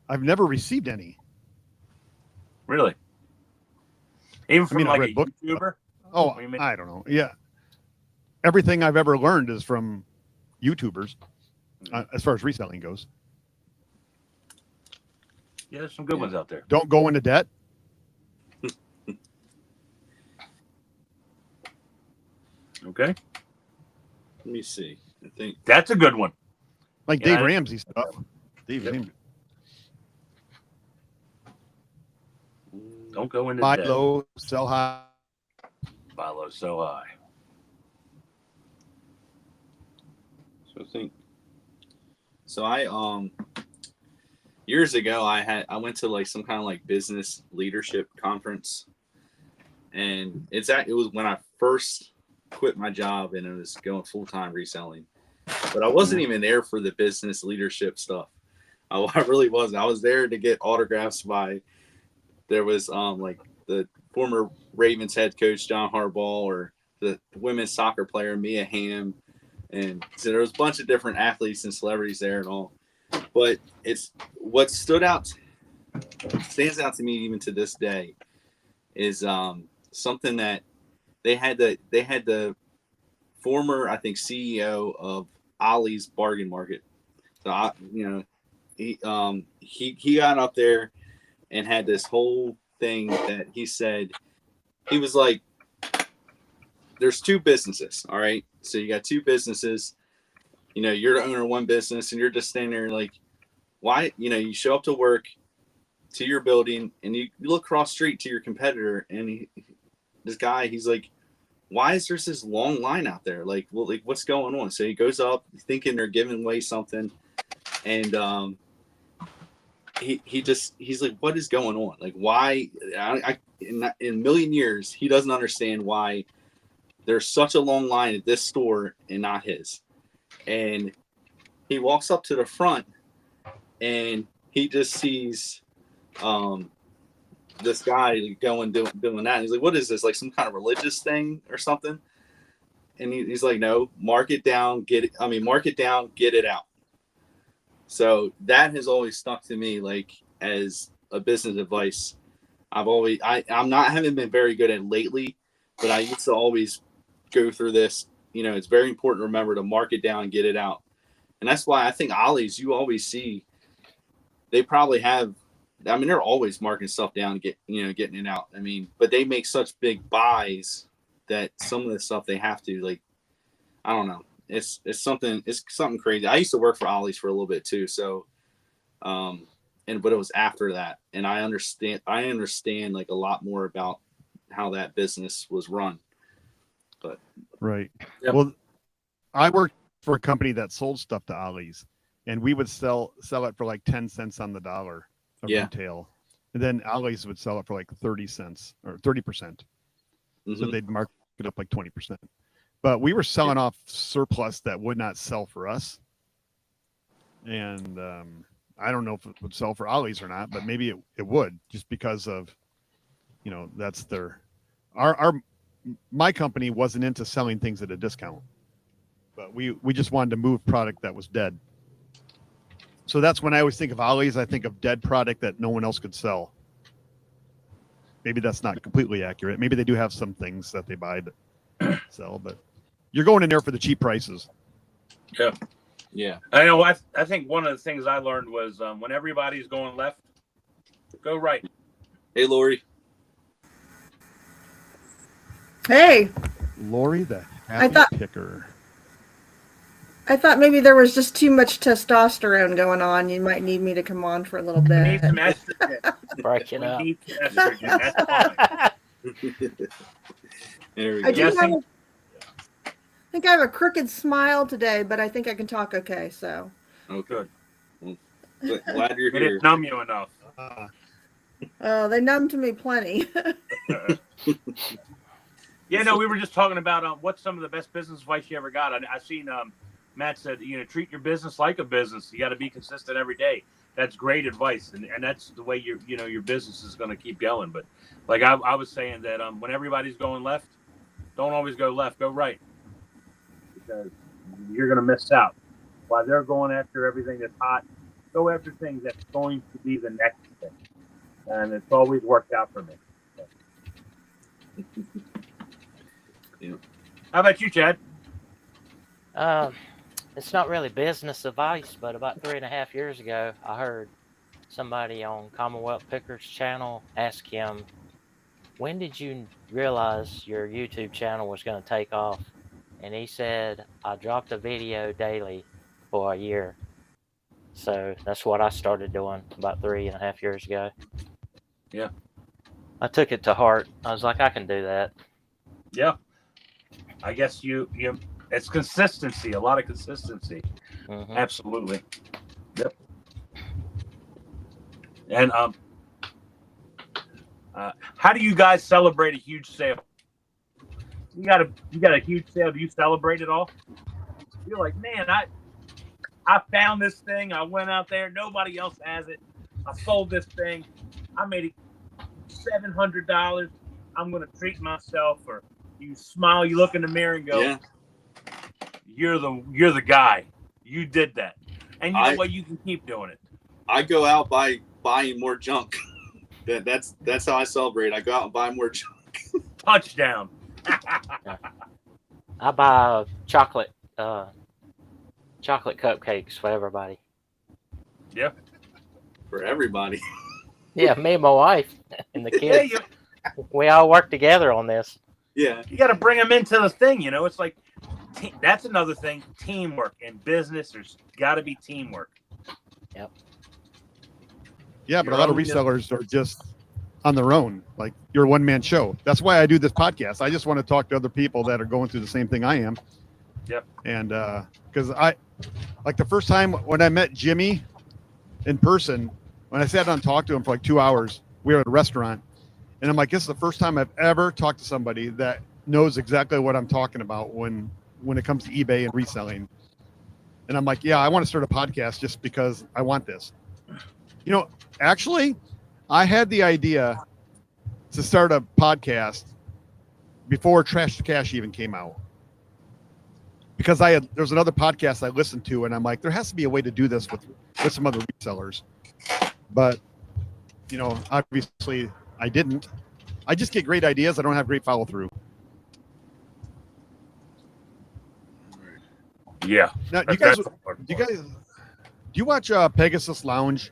I've never received any. Really? Even from I've like read a books. YouTuber? Oh, What do you mean? I don't know. Yeah. Everything I've ever learned is from YouTubers, as far as reselling goes. Yeah, there's some good ones out there. Don't go into debt. Okay. Let me see. I think That's a good one. Like Yeah, Dave Ramsey stuff. Dave Yep. Ramsey. Don't go into Buy debt. low, sell high. Buy low, so high. so. I think so. I years ago I went to like some kind of like business leadership conference, and it was when I first quit my job and I was going full time reselling. But I wasn't even there for the business leadership stuff. I really wasn't. I was there to get autographs by. There was like the former Ravens head coach John Harbaugh, or the women's soccer player Mia Hamm, and so there was a bunch of different athletes and celebrities there and all. But it's what stands out to me even to this day is something that they had the former, I think, CEO of Ollie's Bargain Market. So he got up there and had this whole thing that he said. He was like, there's two businesses, all right? So you got two businesses. You know, you're the owner of one business and you're just standing there like, why? You know, you show up to work to your building and you look cross street to your competitor and this guy, he's like, why is there this long line out there? Like, well, like what's going on? So he goes up thinking they're giving away something. And he's like, what is going on? Like, why? In a million years, he doesn't understand why there's such a long line at this store and not his. And he walks up to the front and he just sees this guy doing that. And he's like, what is this? Like some kind of religious thing or something? And he's like, no, mark it down, get it out. So that has always stuck to me, like as a business advice. I haven't been very good at it lately, but I used to always go through this. You know, it's very important to remember to mark it down and get it out. And that's why I think Ollie's, you always see, they probably have, I mean, they're always marking stuff down, getting it out. I mean, but they make such big buys that some of the stuff they have to, like, I don't know. It's something crazy. I used to work for Ollie's for a little bit too. So, but it was after that. And I understand like a lot more about how that business was run. But Right. Yep. Well, I worked for a company that sold stuff to Ollie's, and we would sell it for like 10 cents on the dollar of retail. And then Ollie's would sell it for like 30 cents or 30%. Mm-hmm. So they'd mark it up like 20%. But we were selling off surplus that would not sell for us. And I don't know if it would sell for Ollie's or not, but maybe it would, just because of, you know, that's their, my company wasn't into selling things at a discount, but we just wanted to move product that was dead. So that's when I always think of Ollie's, I think of dead product that no one else could sell. Maybe that's not completely accurate. Maybe they do have some things that they buy that sell, but you're going in there for the cheap prices. Yeah. Yeah. I know. I think one of the things I learned was when everybody's going left, go right. Hey, Lori. Hey, Lori the I thought- Happypicker. I thought maybe there was just too much testosterone going on. You might need me to come on for a little We bit. need some estrogen. Break it We up. need some estrogen. That's fine. There we I go. do Yes, have I think I have a crooked smile today, but I think I can talk okay. So Okay. Good. Well, glad you're We here. didn't numb you enough. they numbed me plenty. Yeah, no, we were just talking about what's some of the best business advice you ever got. I seen Matt said, you know, treat your business like a business. You got to be consistent every day. That's great advice, and that's the way your business is going to keep going. But like I was saying that when everybody's going left, don't always go left, go right, because you're going to miss out. While they're going after everything that's hot, go after things that's going to be the next thing, and it's always worked out for me. Yeah. How about you, Chad? It's not really business advice, but about 3.5 years ago, I heard somebody on Commonwealth Picker's channel ask him, when did you realize your YouTube channel was going to take off? And he said, I dropped a video daily for a year. So that's what I started doing about 3.5 years ago. Yeah. I took it to heart. I was like, I can do that. Yeah. I guess you it's consistency, a lot of consistency. Mhm. Absolutely. Yep. And how do you guys celebrate a huge sale? You got a huge sale. Do you celebrate it all? You're like, man, I found this thing. I went out there. Nobody else has it. I sold this thing. I made it $700. I'm gonna treat myself. Or you smile. You look in the mirror and go, Yeah. You're the guy. You did that, and you know what? You can keep doing it. I go out by buying more junk. That's how I celebrate. I go out and buy more junk. Touchdown. I buy chocolate cupcakes for everybody. Yeah. For everybody. Yeah, me and my wife and the kids. Yeah, We all work together on this. Yeah. you got to bring them into the thing. You know, it's like that's another thing. Teamwork in business. There's got to be teamwork. Yep. Yeah, but a lot of resellers are just on their own. Like, you're a one-man show. That's why I do this podcast. I just want to talk to other people that are going through the same thing I am. Yep. And because like the first time when I met Jimmy in person, when I sat down and talked to him for like 2 hours, we were at a restaurant, and I'm like, this is the first time I've ever talked to somebody that knows exactly what I'm talking about when it comes to eBay and reselling. And I'm like, yeah, I want to start a podcast just because I want this. You know, actually, I had the idea to start a podcast before Trash to Cash even came out, because there was another podcast I listened to, and I'm like, there has to be a way to do this with some other resellers. But, you know, obviously I didn't. I just get great ideas. I don't have great follow through. Yeah. Now, do you watch Pegasus Lounge?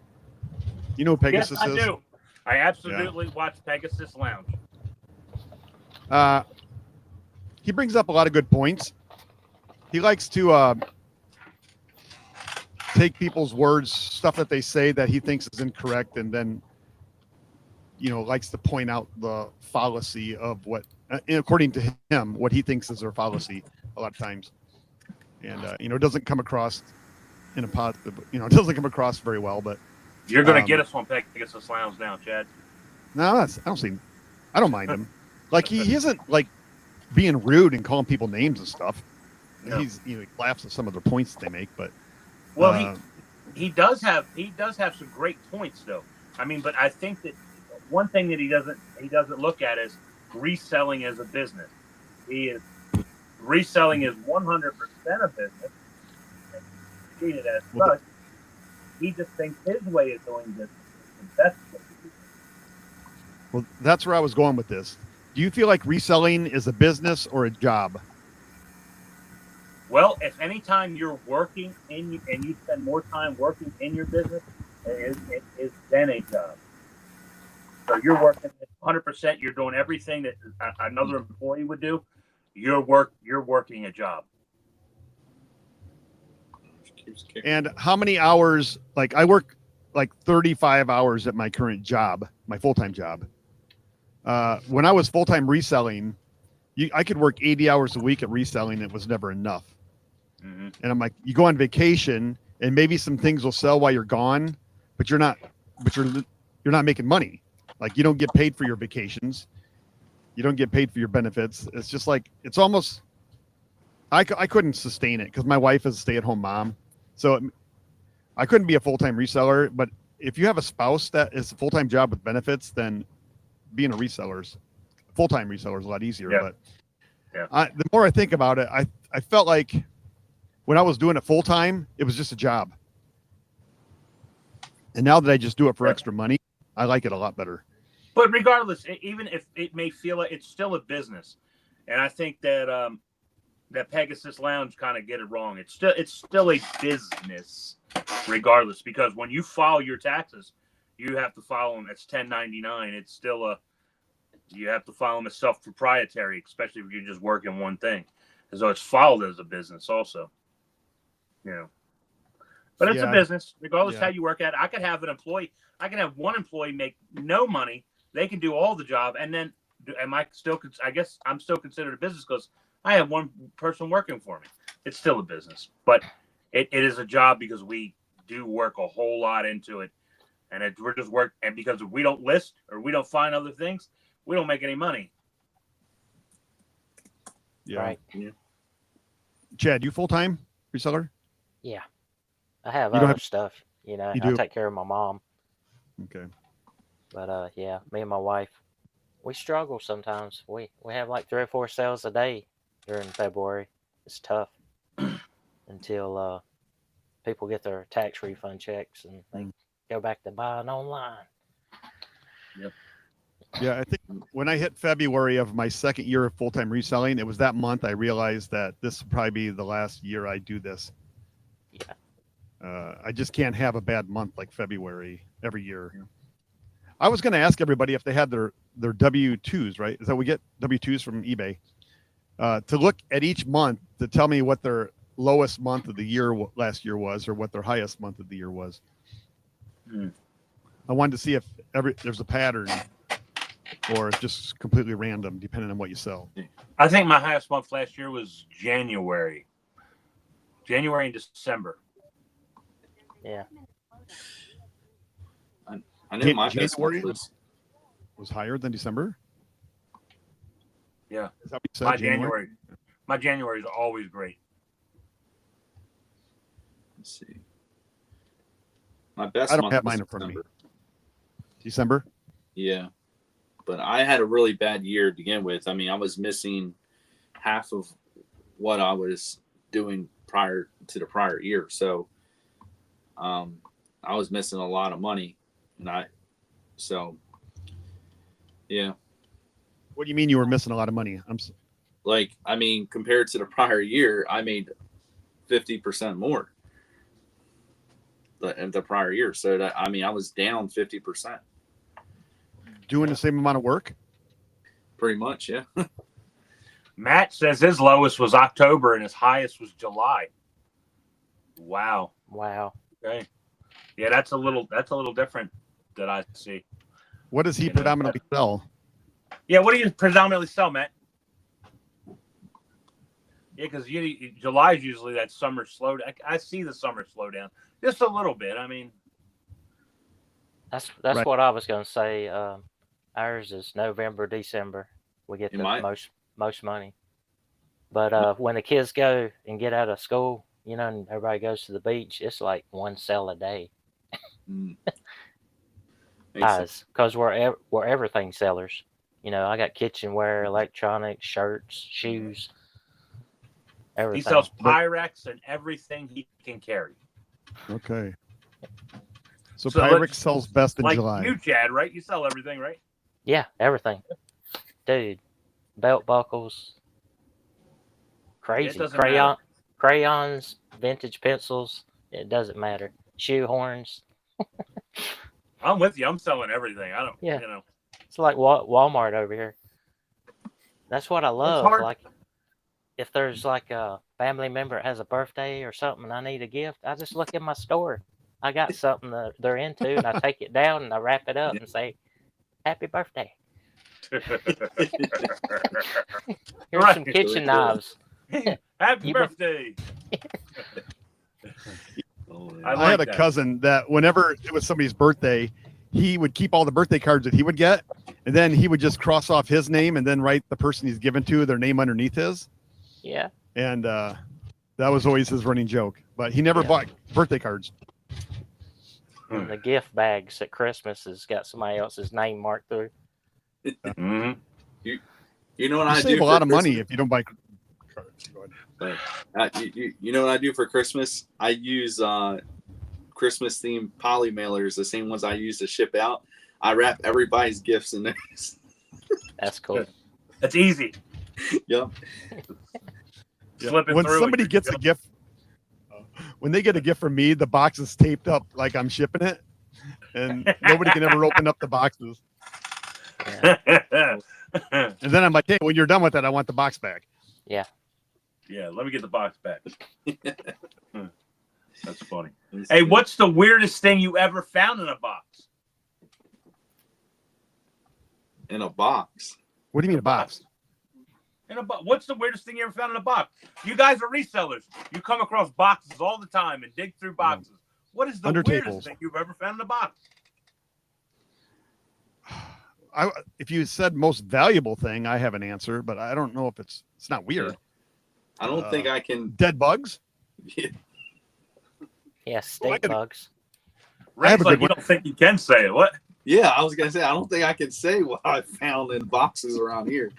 You know who Pegasus Yes, I is? do. I absolutely watch Pegasus Lounge. He brings up a lot of good points. He likes to take people's words, stuff that they say that he thinks is incorrect, and then, you know, likes to point out the fallacy of what, according to him, what he thinks is their fallacy a lot of times. And, you know, it doesn't come across in a positive, you know, it doesn't come across very well, but. You're going to get us on Pegasus Lounge now, Chad. No, I don't mind him. Like, he isn't like being rude and calling people names and stuff. No. He laughs at some of the points they make, but Well, he does have some great points though. I mean, but I think that one thing that he doesn't look at is reselling as a business. Reselling is 100% a business. And treated as such. He just thinks his way of doing business is the best way to do it. well, that's where I was going with this. Do you feel like reselling is a business or a job? Well, if any time you're working and you spend more time working in your business, it is then a job. So you're working 100%. You're doing everything that another employee would do. You're working a job. And how many hours? Like I work like 35 hours at my current job, my full-time job. When I was full-time reselling, I could work 80 hours a week at reselling. It was never enough. Mm-hmm. And I'm like, you go on vacation and maybe some things will sell while you're gone, but you're not making money. Like you don't get paid for your vacations. You don't get paid for your benefits. It's just like, it's almost, I couldn't sustain it because my wife is a stay-at-home mom. So I couldn't be a full-time reseller, but if you have a spouse that is a full-time job with benefits, then being a full-time reseller is a lot easier. Yeah. But the more I think about it, I felt like when I was doing it full-time, it was just a job. And now that I just do it for extra money, I like it a lot better. But regardless, even if it may feel like it's still a business, and I think that that Pegasus Lounge kind of get it wrong. It's still a business, regardless, because when you file your taxes, you have to file them. It's 1099. It's still you have to file them as self-proprietary, especially if you're just working one thing, and so it's filed as a business also. But it's a business, regardless how you work at it. I could have one employee make no money. They can do all the job, and then I guess I'm still considered a business because I have one person working for me. It's still a business, but it is a job because we do work a whole lot into it, and we're just work. And because if we don't list or we don't find other things, we don't make any money. Yeah. Right. Yeah. Chad, you full-time reseller? Yeah. I have You don't other have- stuff. You I do? take care of my mom. Okay. But yeah, me and my wife, we struggle sometimes. We have like 3 or 4 sales a day during February. It's tough until people get their tax refund checks and they go back to buying online. Yep. Yeah, I think when I hit February of my second year of full-time reselling, it was that month I realized that this will probably be the last year I do this. Yeah. I just can't have a bad month like February every year. Yeah. I was going to ask everybody if they had their W-2s, right? Is that we get W-2s from eBay, to look at each month to tell me what their lowest month of the year last year was or what their highest month of the year was. I wanted to see if there's a pattern or it's just completely random depending on what you sell. I think my highest month last year was January and December. Yeah. I know my best January month was higher than December. Yeah. Is that what you said? My January is always great. Let's see. My best I don't month have was mine in front of me. December. December? Yeah. But I had a really bad year to begin with. I mean, I was missing half of what I was doing prior to the prior year. So I was missing a lot of money. Yeah. What do you mean you were missing a lot of money? Compared to the prior year, I made 50% more the prior year. So I was down 50%. Doing the same amount of work? Pretty much, yeah. Matt says his lowest was October and his highest was July. Wow. Okay. Yeah, that's a little different that I see. What does he predominantly sell? Yeah, what do you predominantly sell, Matt? Yeah, because July is usually that summer slowdown. I see the summer slowdown just a little bit. I mean, that's right. What I was going to say. Ours is November, December. We get the most money. But when the kids go and get out of school, you know, and everybody goes to the beach, it's like one sale a day. Mm. Makes sense. Because we're everything sellers. You know, I got kitchenware, electronics, shirts, shoes, He everything. sells Pyrex and everything he can carry. Okay. So So Pyrex let's- sells best in Like July. you, Chad, right? You sell everything, right? Yeah, everything. Dude, belt buckles, crazy. doesn't matter. Crayons, vintage pencils, it doesn't matter. Shoe horns. I'm with you. I'm selling everything. I don't, Yeah. you know. It's like Walmart over here. That's what I love. hard. Like, if there's like a family member that has a birthday or something and I need a gift, I just look in my store. I got something that they're into, and I take it down and I wrap it up and say, "Happy birthday." Here's Right. some kitchen knives. Happy You- birthday. Oh, I I like had a that. cousin that whenever it was somebody's birthday, he would keep all the birthday cards that he would get, and then he would just cross off his name and then write the person he's given to their name underneath his. Yeah. And that was always his running joke. But he never Yeah. bought birthday cards. And the gift bags at Christmas has got somebody else's name marked through. Mhm. You know what You I save do a for lot of money Christmas? if you don't buy cards. Go ahead. You know what I do for Christmas? I use Christmas themed poly mailers, the same ones I use to ship out. I wrap everybody's gifts in those. That's cool. That's easy. Yep. Yeah. Slip it When through somebody and gets a gift, when they get a gift from me, the box is taped up like I'm shipping it, and nobody can ever open up the boxes. Yeah. And then I'm like, hey, when you're done with that, I want the box back. Yeah, let me get the box back. That's funny. Hey, what's the weirdest thing you ever found in a box? in a box? What do you mean a box? In a box. What's the weirdest thing you ever found in a box? You guys are resellers. You come across boxes all the time and dig through boxes. What is the Under weirdest tables. thing you've ever found in a box? If you said most valuable thing, I have an answer, but I don't know if it's not weird. I don't think I can. Dead bugs? Yeah, Well, I stink could- bugs. I have Ray's a like, good you one. don't think you can say it. What? Yeah, I was gonna say I don't think I can say what I found in boxes around here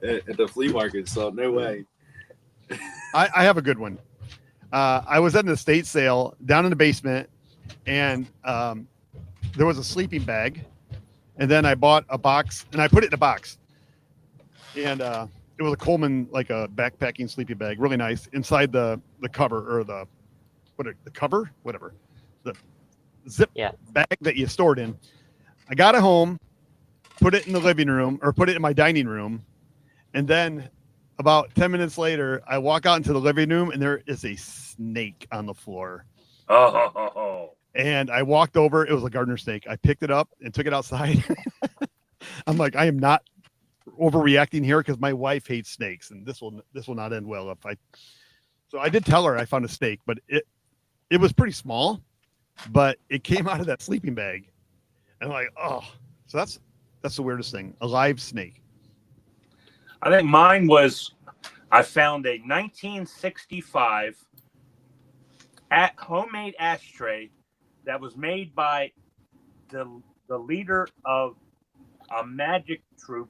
at the flea market. So no way. I have a good one. I was at an estate sale down in the basement, and there was a sleeping bag, and then I bought a box, and I put it in a box, and it was a Coleman, like a backpacking sleeping bag, really nice. Inside the cover, or the cover, whatever, the zip Yeah. bag that you stored in. I got it home, put it in the living room, or put it in my dining room, and then about 10 minutes later, I walk out into the living room, and there is a snake on the floor. Oh. And I walked over. It was a gardener snake. I picked it up and took it outside. I'm like, I am not overreacting here because my wife hates snakes, and this will not end well if I. So I did tell her I found a snake, but it was pretty small, but it came out of that sleeping bag, and I'm like, oh, so that's the weirdest thing, a live snake. I think mine was, I found a 1965 homemade ashtray that was made by the leader of a magic troupe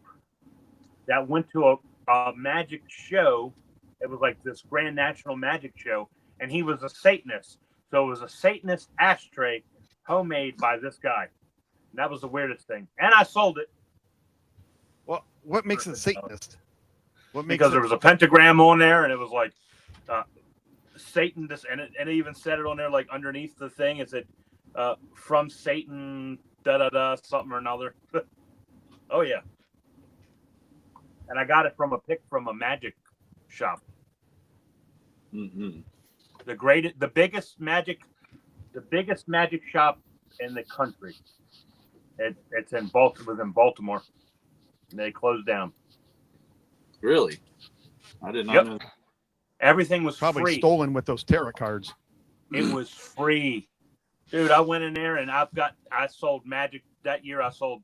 that went to a magic show. It was like this Grand National Magic Show, and he was a Satanist. So it was a Satanist ashtray homemade by this guy. And that was the weirdest thing. And I sold it. Well, what makes it Satanist? What makes Because it, there was a pentagram on there, and it was like Satan. And it even said it on there, like underneath the thing. It said from Satan, something or another. Oh yeah. And I got it from a magic shop. Mm-hmm. The biggest magic shop in the country. It's in Baltimore. Was in Baltimore. And they closed down. Really? I did not Yep. know. Everything was probably free. stolen with those tarot cards? It was free. Dude, I went in there and I sold magic that year. I sold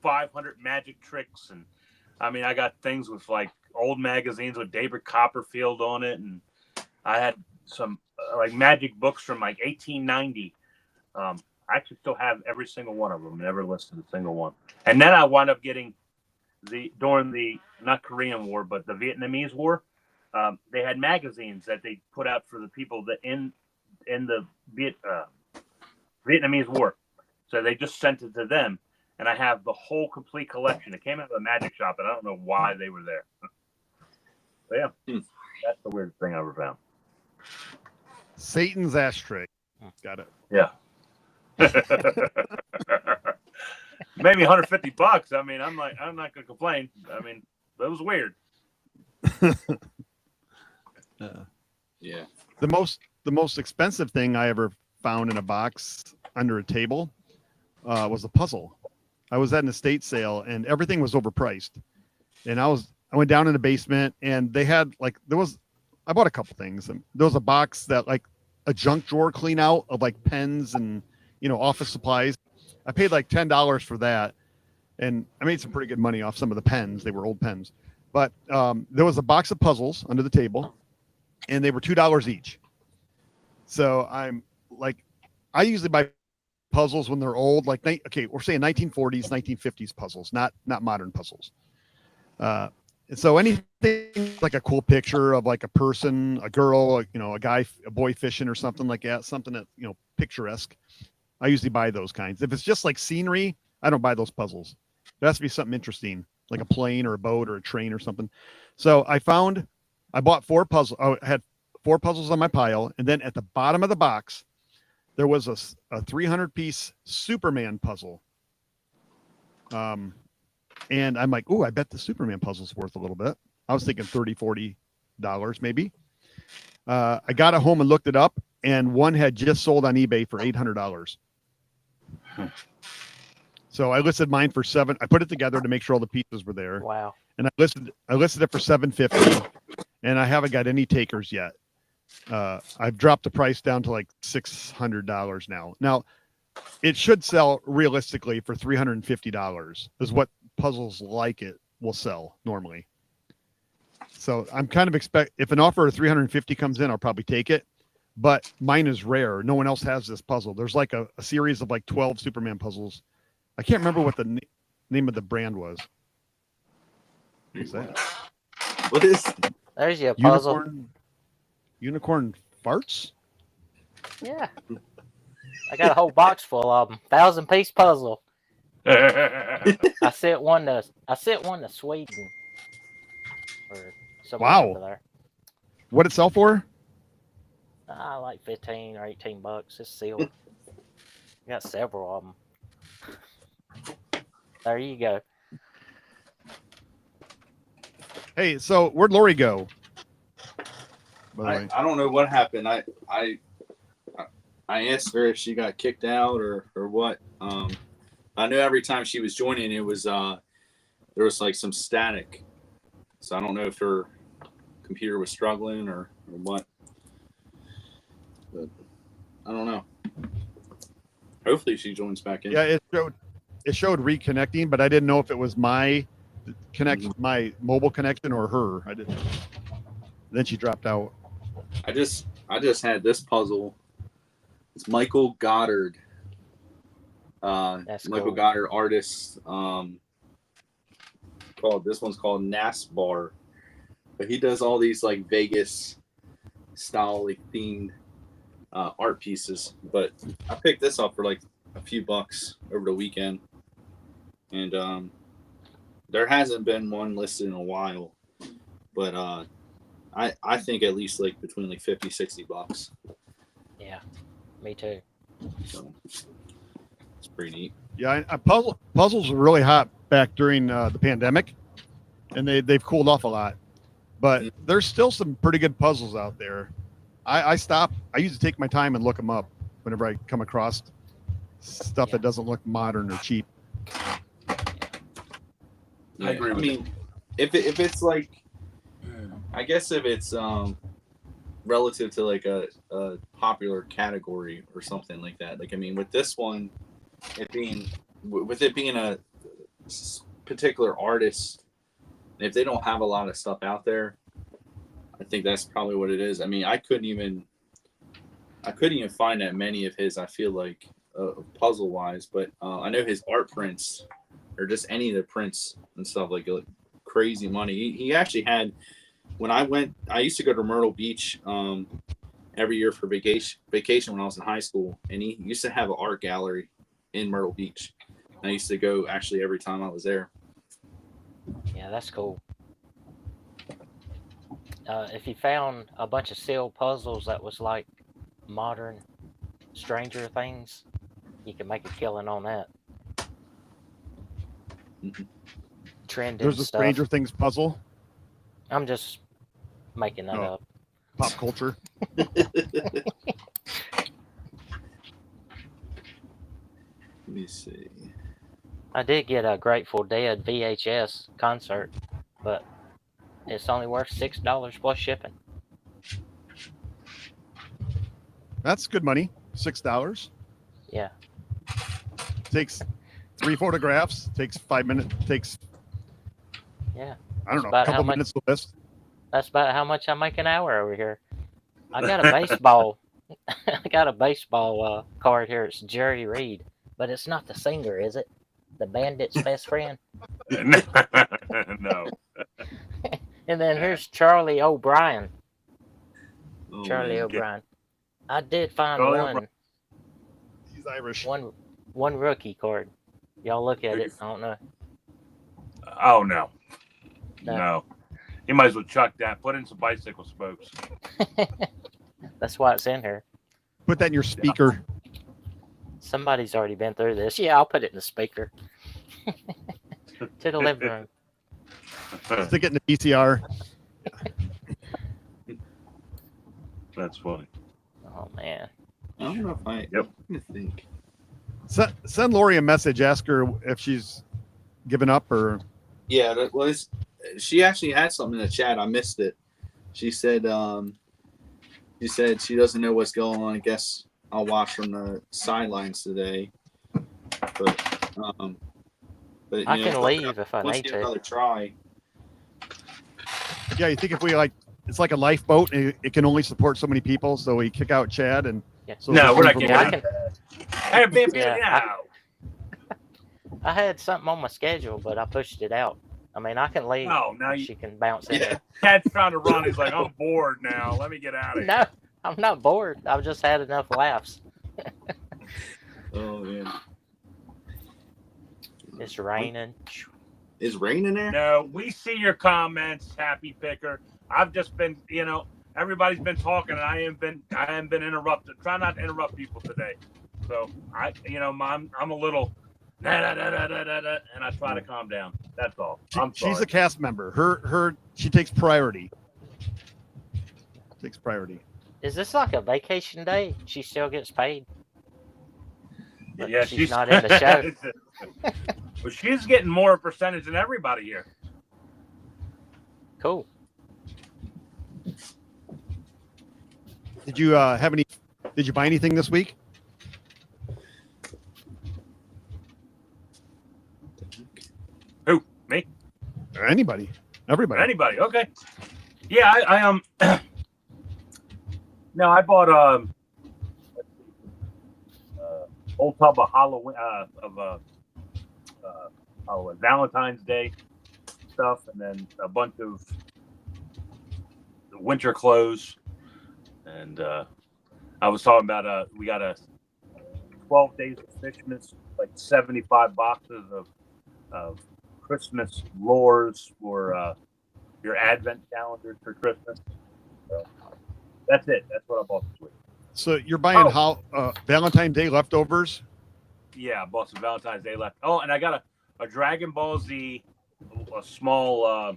500 magic tricks, and I mean, I got things with like old magazines with David Copperfield on it, and I had some like magic books from like 1890. I actually still have every single one of them. Never listed a single one. And then I wound up getting during the not Korean War, but the Vietnamese War. They had magazines that they put out for the people that in the Vietnamese War. So they just sent it to them, and I have the whole complete collection. It came out of a magic shop, and I don't know why they were there. But yeah, that's the weirdest thing I ever found. Satan's ashtray. Got it. Yeah. Made me $150. I mean, I'm not gonna complain. I mean, that was weird. Yeah. The most expensive thing I ever found in a box under a table was a puzzle. I was at an estate sale and everything was overpriced. And I went down in the basement and they had I bought a couple things. There was a box that like a junk drawer clean out of like pens and, office supplies. I paid like $10 for that. And I made some pretty good money off some of the pens. They were old pens. But there was a box of puzzles under the table and they were $2 each. So I'm like, I usually buy puzzles when they're old, like, okay, we're saying 1940s, 1950s puzzles, not modern puzzles. And so anything like a cool picture of like a person, a girl, a guy, a boy fishing or something like that, something that, picturesque. I usually buy those kinds. If it's just like scenery, I don't buy those puzzles. It has to be something interesting, like a plane or a boat or a train or something. So I bought 4 puzzles. I had 4 puzzles on my pile. And then at the bottom of the box, there was a 300-piece Superman puzzle. And I'm like, I bet the Superman puzzle's worth a little bit. I was thinking $30, $40 maybe. I got it home and looked it up, and one had just sold on eBay for $800. So I listed mine for $700. I put it together to make sure all the pieces were there. Wow. And I listed it for $750, and I haven't got any takers yet. I've dropped the price down to like $600 now. Now, it should sell realistically for $350 is what puzzles like it will sell normally. So I'm kind of if an offer of $350 comes in, I'll probably take it. But mine is rare. No one else has this puzzle. There's like a series of like 12 Superman puzzles. I can't remember what the name of the brand was. What's that? What is? There's your puzzle. Unicorn farts? Yeah. I got a whole box full of them. 1,000-piece puzzle. I sent one to Sweden. Or somewhere over there. What did it sell for? Like $15 or $18. It's sealed. Got several of them. There you go. Hey, so where'd Lori go? I don't know what happened. I asked her if she got kicked out or what. I knew every time she was joining, it was there was like some static. So I don't know if her computer was struggling or what. But I don't know. Hopefully she joins back in. Yeah, it showed reconnecting, but I didn't know if it was my connection, my mobile connection, or her. I didn't. Then she dropped out. I just had this puzzle. It's Michael Goddard. That's Michael cool. Goddard artist. This one's called NASBAR, but he does all these like Vegas style like themed art pieces. But I picked this up for like a few bucks over the weekend, and there hasn't been one listed in a while, but I think at least like between like $50-$60. Yeah, me too. So it's pretty neat. Yeah, puzzles were really hot back during the pandemic, and they've cooled off a lot. But there's still some pretty good puzzles out there. I used to take my time and look them up whenever I come across stuff that doesn't look modern or cheap. I agree. I mean, if it's like, I guess if it's relative to like a popular category or something like that. Like, I mean, with this one, with it being a particular artist, And if they don't have a lot of stuff out there, I think that's probably what it is. I mean, I couldn't even find that many of his, I feel like, puzzle wise, but I know his art prints or just any of the prints and stuff like crazy money. He actually had, when I used to go to Myrtle Beach every year for vacation when I was in high school, and he used to have an art gallery in Myrtle Beach. I used to go actually every time I was there. Yeah, that's cool. If you found a bunch of sealed puzzles that was like modern Stranger Things, you can make a killing on that. Trending There's a stuff. Stranger Things puzzle. I'm just making that up. Pop culture. Let me see. I did get a Grateful Dead VHS concert, but it's only worth $6 plus shipping. That's good money. $6. Yeah. Takes 3 photographs. Takes 5 minutes. Takes, Yeah. I don't know, a about couple how much- minutes to list. That's about how much I make an hour over here. I got a baseball. I got a baseball card here. It's Jerry Reed, but it's not the singer, is it? The Bandit's best friend. No. And then here's Charlie O'Brien. Oh, Charlie man. O'Brien. I did find Charlie one. O'Brien. He's Irish. One rookie card. Y'all look at it. I don't know. Oh no. No. No. You might as well chuck that. Put in some bicycle spokes. That's why it's in here. Put that in your speaker. Somebody's already been through this. Yeah, I'll put it in the speaker. To the living room. Stick it in the VCR. That's funny. Oh man. I don't know if I. Yep. Let me think. Send Lori a message. Ask her if she's given up or. Yeah, that was. She actually had something in the chat. I missed it. She said. She doesn't know what's going on. I guess I'll watch from the sidelines today. But I can leave if I let's need give to. another try. Yeah, you think if we it's like a lifeboat and it can only support so many people, so we kick out Chad and. Yeah. So No, we're not from- kicking Yeah, out. I can. Hey, baby, Yeah, now. I had something on my schedule, but I pushed it out. I mean, I can leave. Oh, now and you. she can bounce in. Yeah. Cat's trying to run. He's like, I'm bored now. Let me get out of here. No, I'm not bored. I've just had enough laughs. Oh man, It's raining. is rain in there? No, we see your comments, Happy Picker. I've just been, everybody's been talking, and I haven't been interrupted. Try not to interrupt people today. So I'm a little, and I try to calm down. That's all. I'm sorry. She's a cast member. She takes priority. Is this like a vacation day? She still gets paid. But Yeah, she's not in the show. Well, she's getting more percentage than everybody here. Cool. Did you Did you buy anything this week? Who? Me? Or anybody? Everybody. Anybody? Okay. Yeah, I No, I bought whole tub of Halloween Valentine's Day stuff, and then a bunch of winter clothes. And I was talking about we got a 12 days of Christmas, like 75 boxes of Christmas lures for your Advent calendar for Christmas. So that's it. That's what I bought this week. So you're buying Valentine's Day leftovers? Yeah, I bought some Valentine's Day left. Oh, and I got a Dragon Ball Z, a small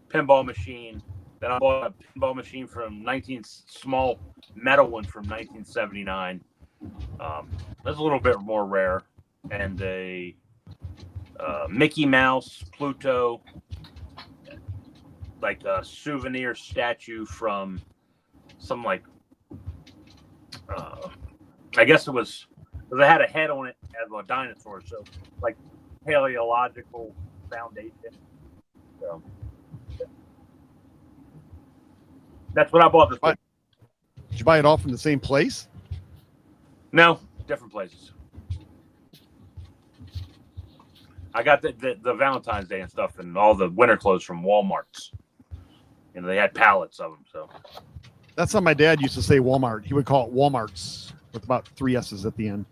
pinball machine. Then I bought a pinball machine from small metal one from 1979. That's a little bit more rare. And a Mickey Mouse, Pluto, like a souvenir statue from some I guess it was, because it had a head on it as a dinosaur, so like paleological foundation. So That's what I bought this week. Did you buy it all from the same place? No, different places. I got the Valentine's Day and stuff and all the winter clothes from Walmart's. You know, they had pallets of them. So That's how my dad used to say Walmart. He would call it Walmart's with about 3 S's at the end.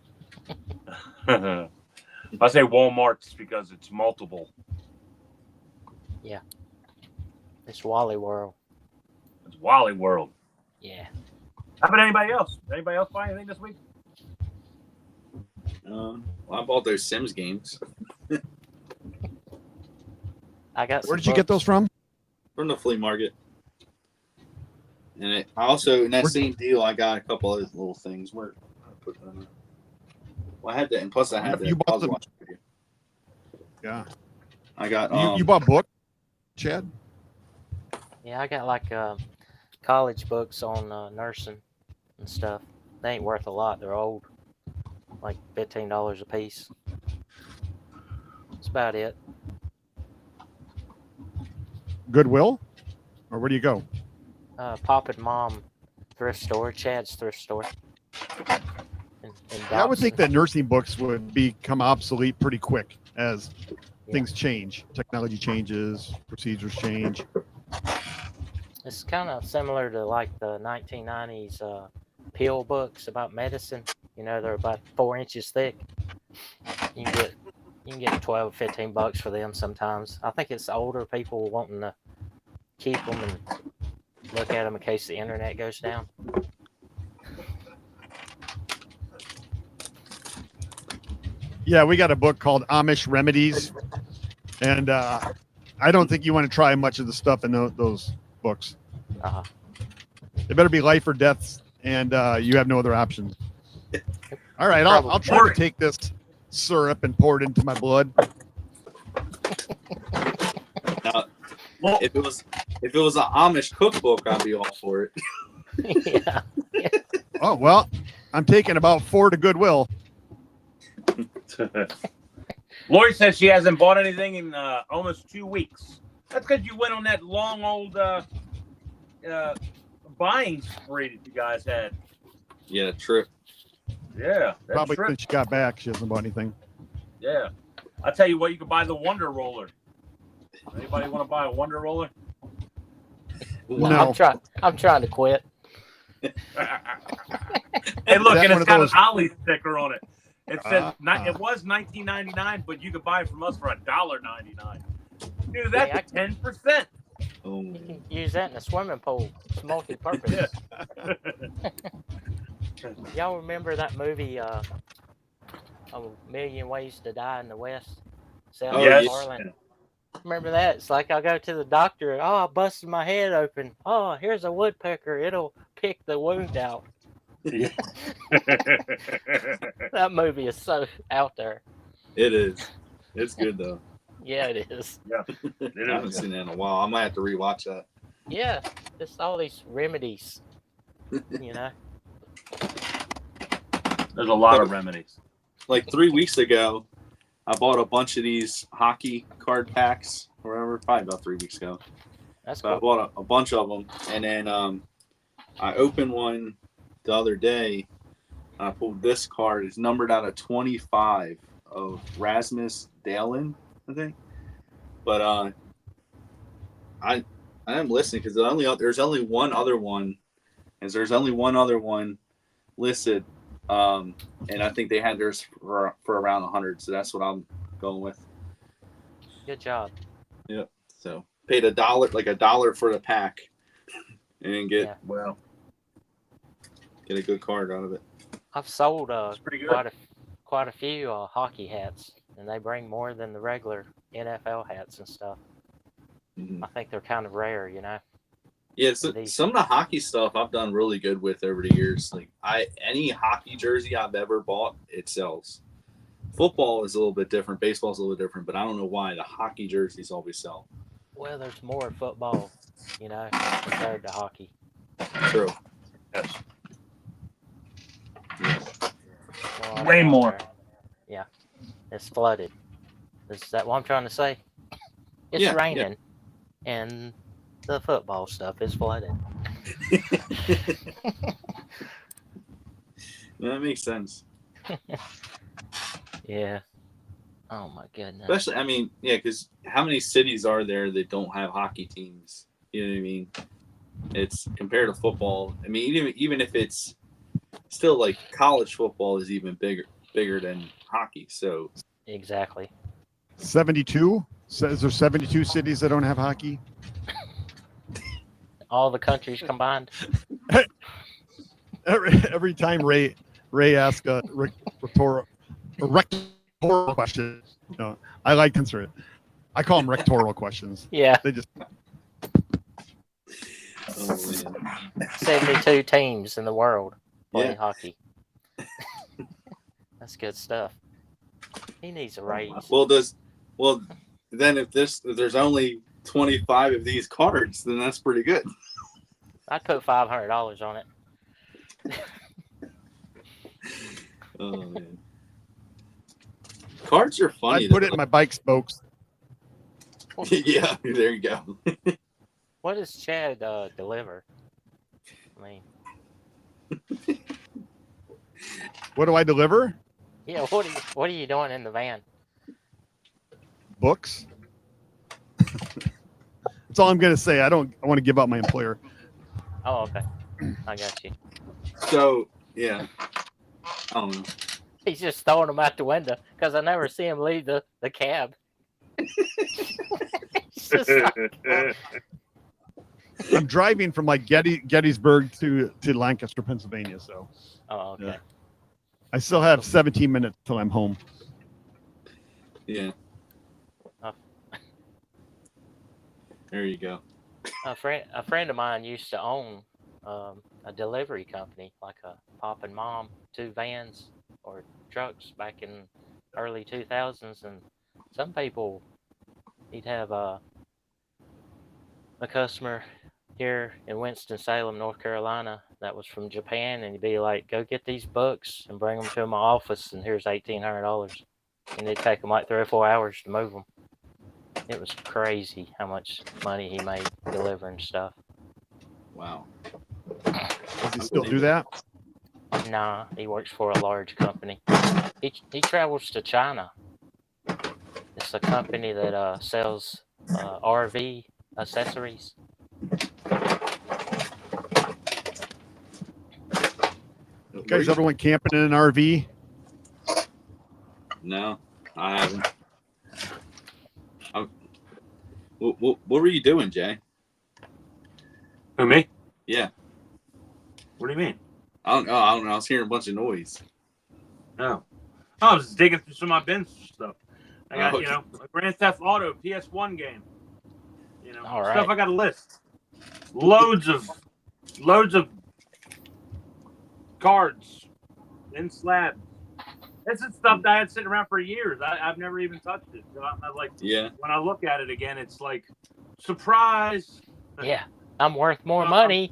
I say Walmart's because it's multiple. Yeah. It's Wally World. It's Wally World. Yeah. How about anybody else? Anybody else buy anything this week? Well, I bought those Sims games I got. Where did you get those from? from the flea market. And I also, in that same deal, I got a couple of little things. Where I put them. Well, I had that, and plus I had You that. bought them. Yeah. I got. You bought book, Chad? Yeah, I got like college books on nursing and stuff. They ain't worth a lot. They're old, like $15 a piece. That's about it. Goodwill? Or where do you go? Pop and Mom thrift store, Chad's thrift store. In I would think Dobson. that nursing books would become obsolete pretty quick as things change. Technology changes, procedures change. It's kind of similar to like the 1990s pill books about medicine. You know, they're about 4 inches thick. You can get 12, 15 bucks for them sometimes. I think it's older people wanting to keep them and look at them in case the internet goes down. Yeah, we got a book called Amish Remedies. And I don't think you want to try much of the stuff in those books. Uh-huh. It better be life or death, and you have no other options. All right, I'll try to take this syrup and pour it into my blood. Now, if it was an Amish cookbook, I'd be all for it. Yeah. Oh, well, I'm taking about 4 to Goodwill. Lori says she hasn't bought anything in almost 2 weeks. That's because you went on that long old buying spree that you guys had. Yeah, true. Yeah, that's Probably true. since she got back, she hasn't bought anything. Yeah, I'll tell you what. You can buy the Wonder Roller. Anybody want to buy a Wonder Roller? No. I'm trying to quit. Hey, look, That and one it's of got those- an Ollie sticker on it. It says Ah. it was $19.99, but you could buy it from us for $1.99. Dude, that's Hey, 10%. Oh, You can use that in a swimming pool. It's multi-purpose. Y'all remember that movie, A Million Ways to Die in the West? Sally Oh, yes. Garland. Remember that? It's like I go to the doctor and, I busted my head open. Oh, here's a woodpecker. It'll pick the wound out. Yeah. That movie is so out there. it is. It's good though. Yeah, it is. Yeah, I haven't seen that in a while. I might have to rewatch that. Yeah, just all these remedies. You know? There's a lot of remedies. Like 3 weeks ago, I bought a bunch of these hockey card packs, or whatever, probably about 3 weeks ago. That's So I cool. bought a bunch of them, and then I opened one the other day. I pulled this card. It's numbered out of 25 of Rasmus Dalen, I think. But I am listening because there's only one other one, and there's only one other one listed. And I think they had theirs for around 100, so that's what I'm going with. Good job. Yep. So paid $1 for the pack, and get a good card out of it. I've sold pretty good. quite a few hockey hats, and they bring more than the regular NFL hats and stuff. Mhm. I think they're kind of rare, you know. Yeah, so some of the hockey stuff I've done really good with over the years. Like any hockey jersey I've ever bought, it sells. Football is a little bit different. Baseball is a little bit different, but I don't know why the hockey jerseys always sell. Well, there's more football, you know, compared to hockey. True. Yes. Well, Way more. Yeah, it's flooded. Is that what I'm trying to say? It's Yeah, raining, and the football stuff is flooded. That makes sense. Yeah. Oh my goodness. Especially, I mean, yeah, because how many cities are there that don't have hockey teams? You know what I mean? It's compared to football. I mean, even if it's still like college football is even bigger than hockey. So Exactly. 72? Is there 72 cities that don't have hockey? All the countries combined. Every time Ray asks a rhetorical question, no, I like answer it. I call them rhetorical questions. Yeah. They just. oh man. 72 teams in the world play Yeah. hockey. That's good stuff. He needs a raise. Well, then if there's only 25 of these cards, then that's pretty good. I'd put $500 on it. Oh man. Cards are funny. I put it in my bike spokes. Yeah, there you go. What does Chad deliver? I mean, What do I deliver? yeah. What are you doing in the van? Books. That's all I'm gonna say. I want to give out my employer. Oh, okay. I got you. So yeah, I don't know. He's just throwing them out the window because I never see him leave the cab. It's just like, I'm driving from like Gettysburg to Lancaster, Pennsylvania. So oh, okay. yeah. I still have 17 minutes till I'm home. Yeah. Oh. There you go. A friend of mine used to own a delivery company, like a pop and mom, 2 vans or trucks back in early 2000s, and some people, he'd have a customer here in Winston-Salem, North Carolina, that was from Japan, and he'd be like, go get these books and bring them to my office, and here's $1,800. And it'd take him like 3 or 4 hours to move them. It was crazy how much money he made delivering stuff. Wow. Does he still do that? Nah, he works for a large company. He travels to China. It's a company that sells RV accessories. You guys ever went camping in an RV? No, I haven't. What were you doing, Jay? Who, me? Yeah. What do you mean? I don't know. I was hearing a bunch of noise. No. Oh, I was digging through some of my bins stuff. I got, okay. a Grand Theft Auto PS1 game. All right. Stuff I got a list. Loads of cards in slabs. This is stuff that I had sitting around for years. I've never even touched it. So I'm like, Yeah. when I look at it again, it's like, surprise. Yeah, I'm worth more money.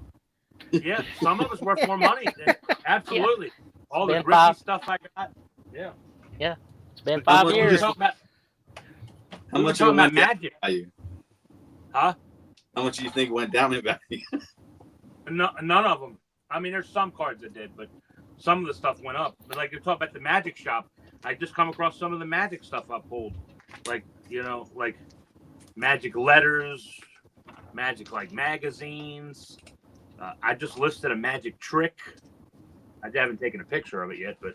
Yeah, some of it's worth more money. Absolutely. All the Been gritty 5 stuff I got. Yeah. Yeah, it's been How 5 much- years. How We were much talking of it about went down magic. in value? Huh? How much do you think went down in value? No, none of them. I mean, there's some cards that did, but some of the stuff went up. But like you're talking about the magic shop, I just come across some of the magic stuff I pulled, like like magic letters, magic like magazines. I just listed a magic trick. I haven't taken a picture of it yet, but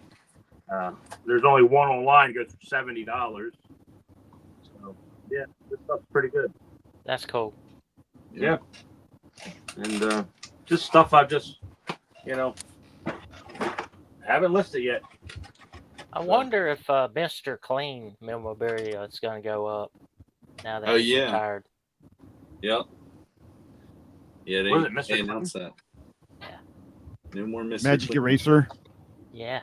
there's only one online. Goes for $70. So yeah, this stuff's pretty good. That's cool. Yeah. And just stuff I just, haven't listed yet. I wonder if Mr. Clean memorabilia is going to go up now that Oh, he's yeah. retired. Yep. Yeah, Was it Mr. they announced that. Yeah. No more Mr. Magic Clinton. eraser. Yeah,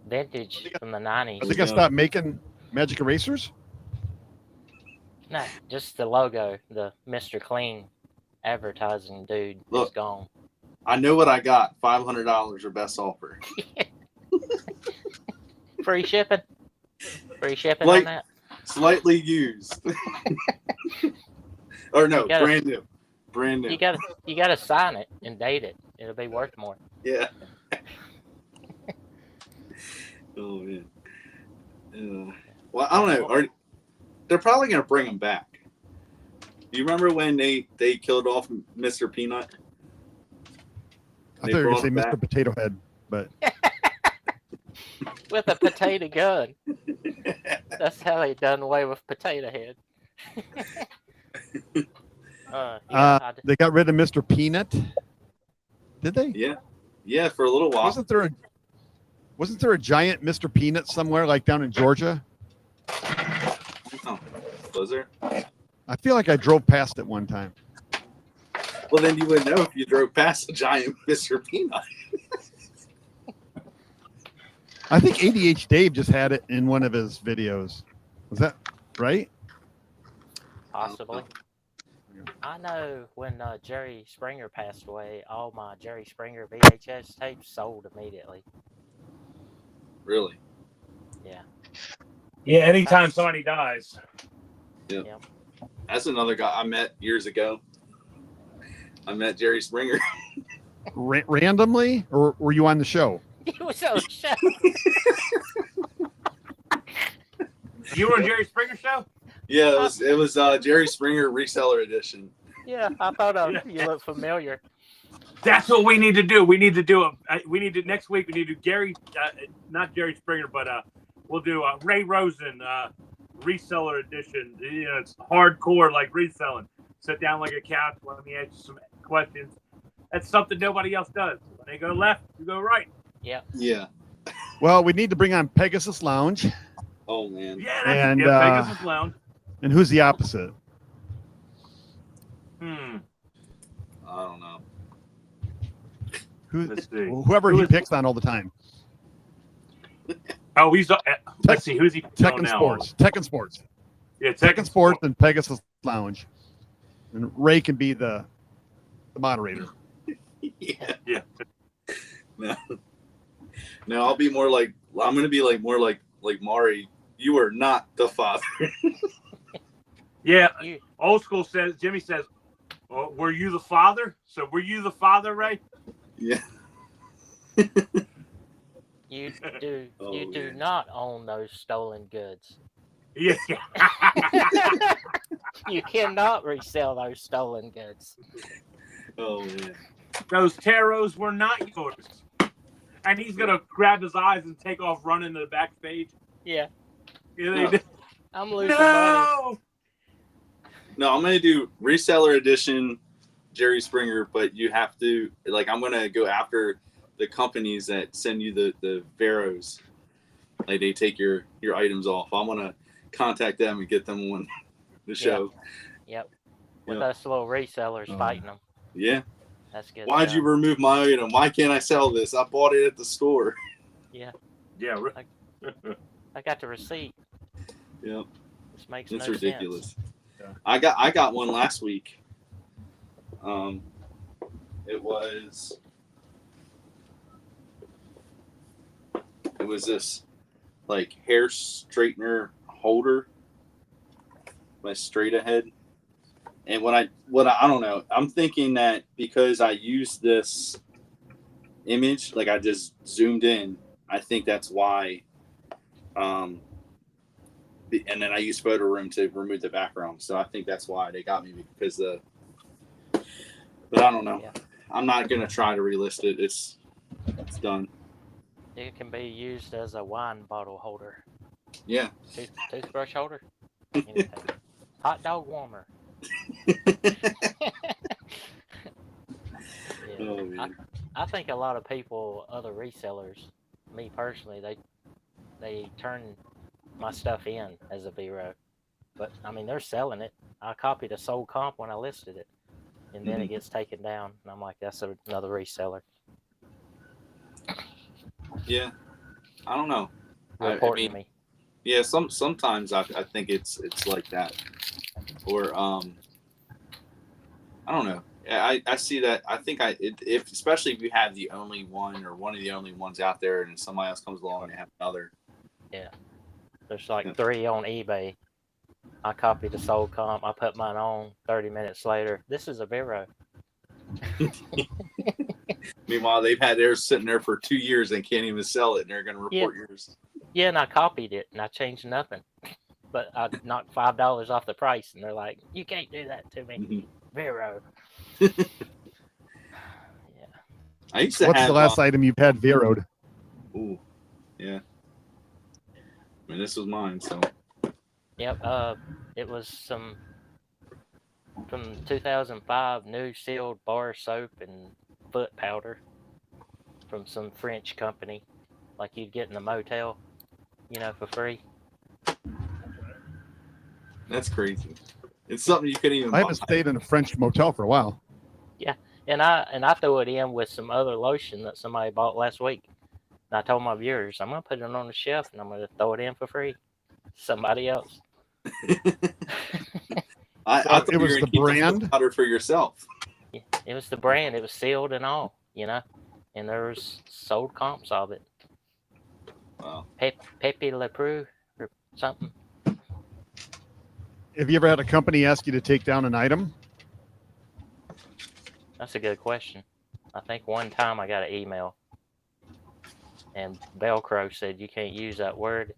vintage from the 90s. I think I stopped making magic erasers. No, just the logo, the Mr. Clean advertising dude Look. is gone. I know what I got. $500 or best offer. Free shipping? Free shipping Like- on that? Slightly used. Or no, You gotta- brand new. Brand new. You gotta sign it and date it. It'll be worth more. Yeah. Oh man. Well, I don't know. They're probably gonna bring them back. Do you remember when they killed off Mr. Peanut? I thought you were gonna say Mr. Potato Head, but With a potato gun. That's how they done away with Potato Head. they got rid of Mr. Peanut. Did they? Yeah. Yeah, for a little while. Wasn't there a giant Mr. Peanut somewhere, like down in Georgia? Oh, was there? I feel like I drove past it one time. Well, then you would know if you drove past a giant Mr. Peanut. I think ADH Dave just had it in one of his videos. Was that right? Possibly. I know when Jerry Springer passed away, all my Jerry Springer VHS tapes sold immediately. Really? Yeah. Yeah, anytime somebody dies. Yep. That's another guy I met years ago. I met Jerry Springer. Randomly, or were you on the show? He was on the show. You were on Jerry Springer show? Yeah, it was Jerry Springer Reseller Edition. Yeah, I thought you looked familiar. That's what we need to do. We need to next week. We need to do Gary, not Jerry Springer, but we'll do Ray Rosen Reseller Edition. You know, it's hardcore like reselling. Sit down like a couch. Let me ask you some questions. That's something nobody else does. When they go left, you go right. Yeah. Yeah. Well, we need to bring on Pegasus Lounge. Oh man. Yeah, And, Pegasus Lounge. And who's the opposite? I don't know. Let's see. Whoever he picks on all the time. Oh, he's. Let's see. Who's he? Tekken Sports. Tekken Sports. Yeah, Tekken Sports and Pegasus Lounge. And Ray can be the moderator. Yeah. No, I'll be more like I'm gonna be like more like Mari. You are not the father. Yeah. Old school says. Jimmy says, "Oh, were you the father? So were you the father, Ray?" Yeah. You do not own those stolen goods. Yeah. You cannot resell those stolen goods. Oh man. Those tarots were not yours. And he's gonna grab his eyes and take off running to the backstage. Yeah. Yeah, I'm losing money. No, I'm gonna do Reseller Edition Jerry Springer, but you have to I'm gonna go after the companies that send you the Veros. Like they take your items off. I'm gonna contact them and get them on the show. Yep. With us little resellers fighting them. Yeah. That's good. Why'd you remove my item? Why can't I sell this? I bought it at the store. Yeah. Yeah. I got the receipt. Yeah. This makes It's no ridiculous. sense. Yeah. I got one last week. It was this hair straightener holder, my straight ahead. And I don't know, I'm thinking that because I used this image, I just zoomed in, I think that's why. And then I used Photo Room to remove the background, so I think that's why they got me because but I don't know. Yeah. I'm not gonna try to relist it. It's done. It can be used as a wine bottle holder. Yeah. Toothbrush holder. Anything. Hot dog warmer. Oh, man. I think a lot of people, other resellers, me personally, they turn my stuff in as a Vero. But I mean, they're selling it. I copied a sold comp when I listed it, and then it gets taken down, and I'm like, that's another reseller. Yeah, I don't know. Important to me. Yeah, sometimes I think it's like that, or I don't know. I see that. I think if especially if you have the only one or one of the only ones out there, and somebody else comes along and they have another. Yeah, there's 3 on eBay. I copied the sold comp. I put mine on. 30 minutes later, this is a Vero. Meanwhile, they've had theirs sitting there for 2 years and can't even sell it, and they're going to report yours. Yeah, and I copied it and I changed nothing, but I knocked $5 off the price, and they're like, "You can't do that to me, Vero." Yeah. I used to What's have the last item you've had Veroed? Ooh, yeah. I mean, this was mine, so. Yep. It was some from 2005 new sealed bar soap and foot powder from some French company, like you'd get in a motel, for free. That's crazy. It's something you couldn't even I haven't stayed in a French motel for a while. Yeah, and I threw it in with some other lotion that somebody bought last week. And I told my viewers, I'm gonna put it on the shelf and I'm gonna throw it in for free. Somebody else. I thought it was the brand powder for yourself. Yeah, it was the brand. It was sealed and all, and there was sold comps of it. Wow. Pepe Le Pew or something. Have you ever had a company ask you to take down an item? That's a good question. I think one time I got an email, and Velcro said you can't use that word.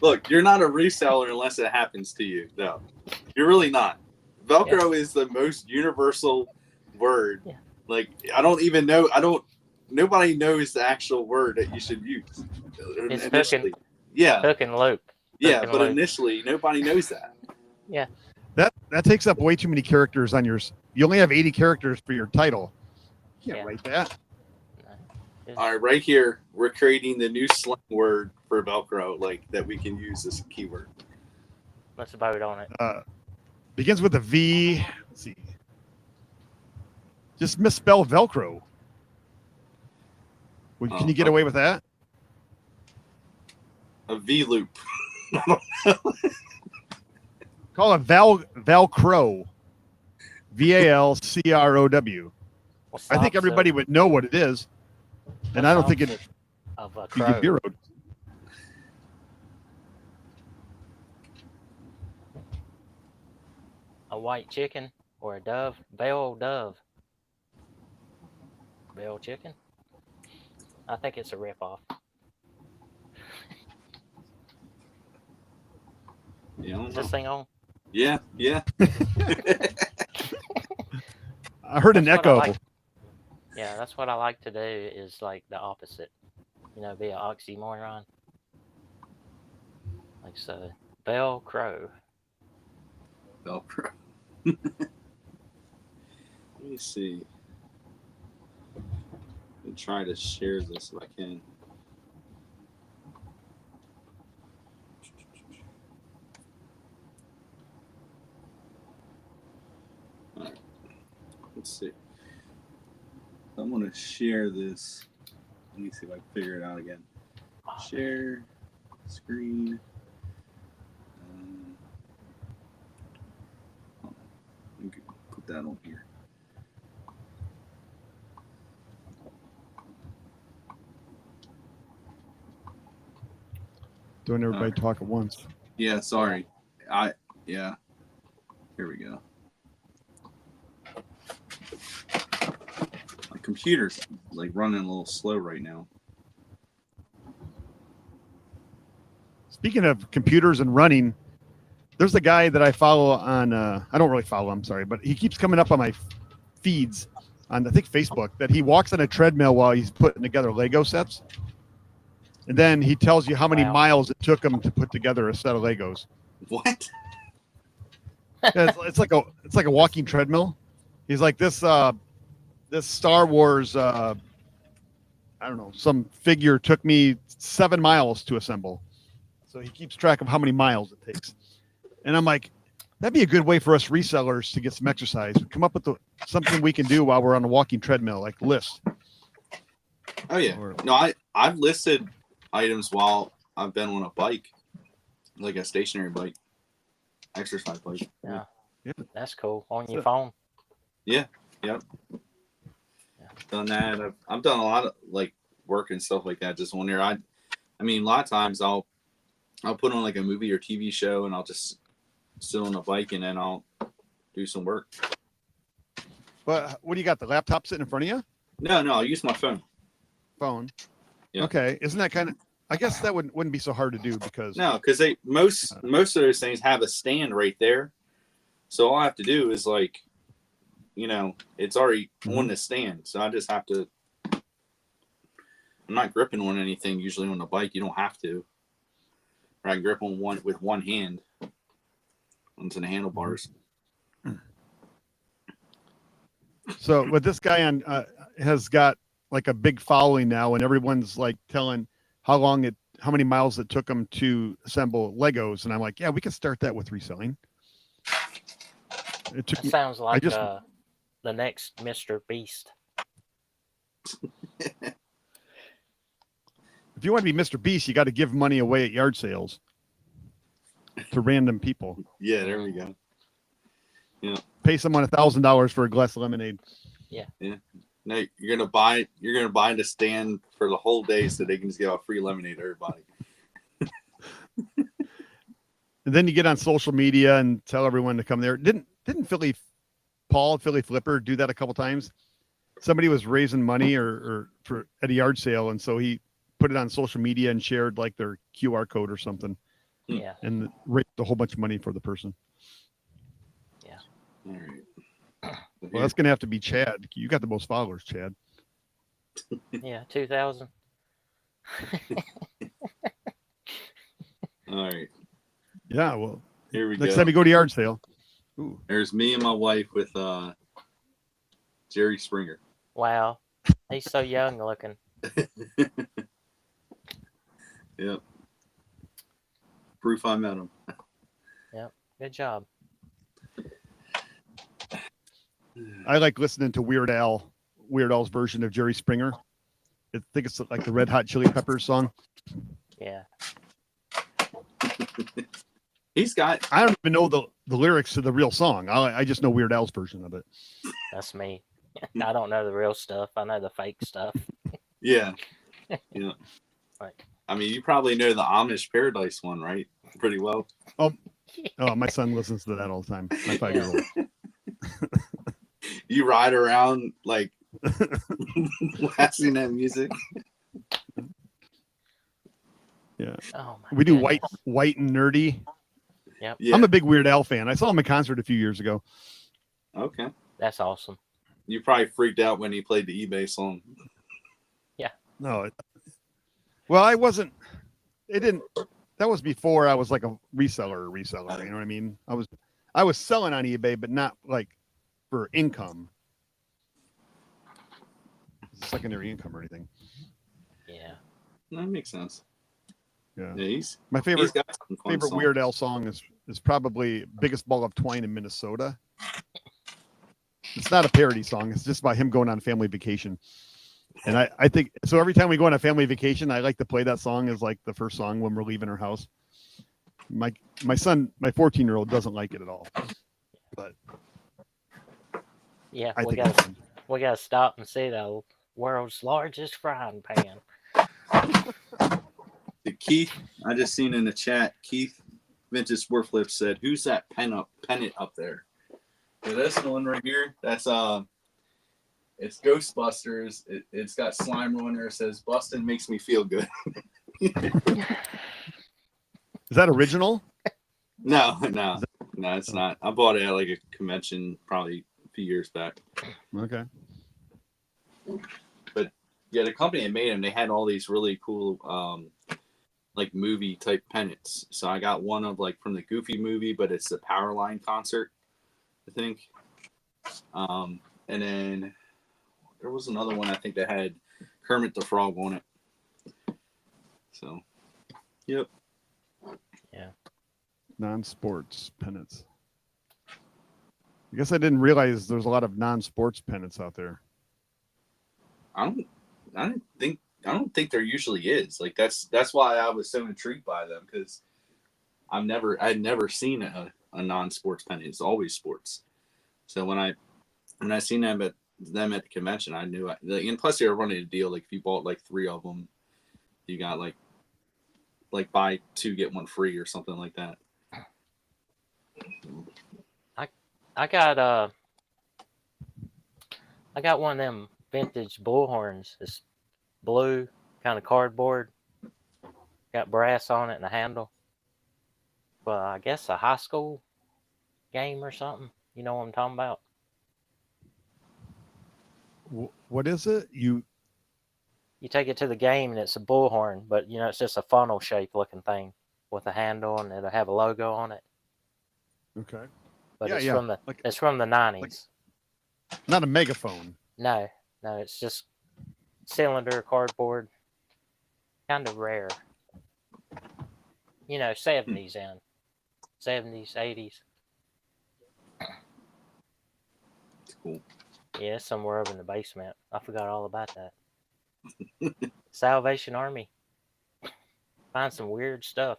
Look, you're not a reseller unless it happens to you. No, you're really not. Velcro is the most universal word. Yeah. Like, I don't even know. Nobody knows the actual word that you should use. It's initially. Hook and loop. But initially, nobody knows that. Yeah. That takes up way too many characters on yours. You only have 80 characters for your title. You can't write that. All right, right here, we're creating the new slang word for Velcro, like that we can use as a keyword. Let's vote on it. Begins with a V. Let's see. Just misspell Velcro. Can you get away with that? A V loop. Call it Velcro. VALCROW. I think everybody would know what it is. And I don't think it of a you crow. get zeroed. A white chicken or a dove? Bell dove. Bell chicken? I think it's a ripoff. Yeah, Is this thing on? Yeah. I heard an echo. Yeah, that's what I like to do, is like the opposite. Be an oxymoron. Like so. Velcro. Velcro. Let me see. I'll try to share this if I can. All right. Let's see. I'm going to share this. Let me see if I can figure it out again. Share screen. Let me put that on here. Don't everybody talk at once. Yeah, sorry. Yeah. Here we go. My computer's like running a little slow right now. Speaking of computers and running, there's a guy that I follow on, I don't really follow him, sorry, but he keeps coming up on my feeds on, I think, Facebook, that he walks on a treadmill while he's putting together Lego sets. And then he tells you how many miles it took him to put together a set of Legos. What? Yeah, it's like a walking treadmill. He's like, this Star Wars, I don't know, some figure took me 7 miles to assemble. So he keeps track of how many miles it takes. And I'm like, that'd be a good way for us resellers to get some exercise. Come up with something we can do while we're on a walking treadmill, like list. Oh yeah. No, I've listed items while I've been on a bike, like a stationary bike, exercise bike. Yeah. That's cool. On your phone. Yeah. Yep. Done that. I've done a lot of like work and stuff like that. Just on there. I mean, a lot of times I'll I'll put on like a movie or TV show, and I'll just sit on the bike, and then I'll do some work. But what do you got? The laptop sitting in front of you? No, I'll use my phone. Phone. Yeah. Okay. Isn't that kind of? I guess that wouldn't be so hard to do because. No, because most of those things have a stand right there. So all I have to do is like, it's already on the stand. So I just have to. I'm not gripping on anything usually on the bike. You don't have to. Or I can grip on one with one hand onto the handlebars. So, but this guy has got like a big following now, and everyone's like telling how many miles it took him to assemble Legos, and I'm like, yeah, we could start that with reselling. It took That sounds like just- the next Mr. Beast. If you want to be Mr. Beast, you got to give money away at yard sales to random people. Yeah, there we go. Pay someone $1,000 for a glass of lemonade. No, you're gonna buy the stand for the whole day so they can just give out free lemonade to everybody. And then you get on social media and tell everyone to come there. Didn't Philly Flipper do that a couple times? Somebody was raising money or for at a yard sale, and so he put it on social media and shared like their QR code or something, Yeah. and raised a whole bunch of money for the person. All right. Well, that's gonna have to be Chad. You got the most followers, Chad. Yeah, 2,000. All right. Yeah, well, Here we next go. time you go to yard sale. Ooh. There's me and my wife with Jerry Springer. Wow. He's so young looking. Yep. Proof I met him. Good job. I like listening to Weird Al's version of Jerry Springer. I think it's like the Red Hot Chili Peppers song. Yeah. I don't even know the lyrics to the real song. I just know Weird Al's version of it. That's me. I don't know the real stuff. I know the fake stuff. Yeah. Like, I mean, you probably know the Amish Paradise one, right? Pretty well. Oh, my son listens to that all the time. My 5-year-old. You ride around like blasting that music. Yeah. oh my We do goodness. white and nerdy. Yep. Yeah. I'm a big Weird Al fan. I saw him in concert a few years ago. Okay. That's awesome. You probably freaked out when he played the eBay song. No. Well, I wasn't. It didn't. That was before I was like a reseller. You know what I mean? I was selling on eBay, but not like for income, secondary income or anything. Yeah. That makes sense. Yeah. He's My favorite got some fun songs. Weird Al song is probably Biggest Ball of Twine in Minnesota. It's not a parody song. It's just about him going on family vacation. And I think so. Every time we go on a family vacation, I like to play that song as like the first song when we're leaving our house. My son, my 14-year-old, doesn't like it at all. But Yeah. I We think it's got fun. we got to stop and see the world's largest frying pan. Keith, I just seen in the chat, Keith Vintage Sport Flip said, "Who's that pennant up there?" So this one right here, that's it's Ghostbusters. It's got Slimer on there. It says, "Bustin' makes me feel good." Is that original? No, it's not. I bought it at like a convention probably a few years back. Okay. But yeah, the company that made them, they had all these really cool like movie type pennants. So I got one of like from the Goofy movie, but it's the Powerline concert, I think. And then there was another one I think that had Kermit the Frog on it. So, yep. Yeah. Non-sports pennants. I guess I didn't realize there's a lot of non-sports pennants out there. I don't think there usually is. Like that's why I was so intrigued by them, because I'd never seen a non-sports pennant. It's always sports. So when I seen them at the convention, I knew. And plus they were running a deal. Like if you bought like 3 of them, you got like like buy 2 get 1 free or something like that. I got one of them vintage bullhorns. It's blue, kind of cardboard. Got brass on it and a handle. But I guess a high school game or something. You know what I'm talking about? What is it? You take it to the game and it's a bullhorn, but you know it's just a funnel shaped looking thing with a handle and it'll have a logo on it. Okay. But Yeah, it's yeah. from the Like- it's from the 90s. Not a megaphone. No, it's just cylinder cardboard. Kind of rare. You know, 70s and 70s, 80s. It's cool. Yeah, it's somewhere over in the basement. I forgot all about that. Salvation Army. Find some weird stuff.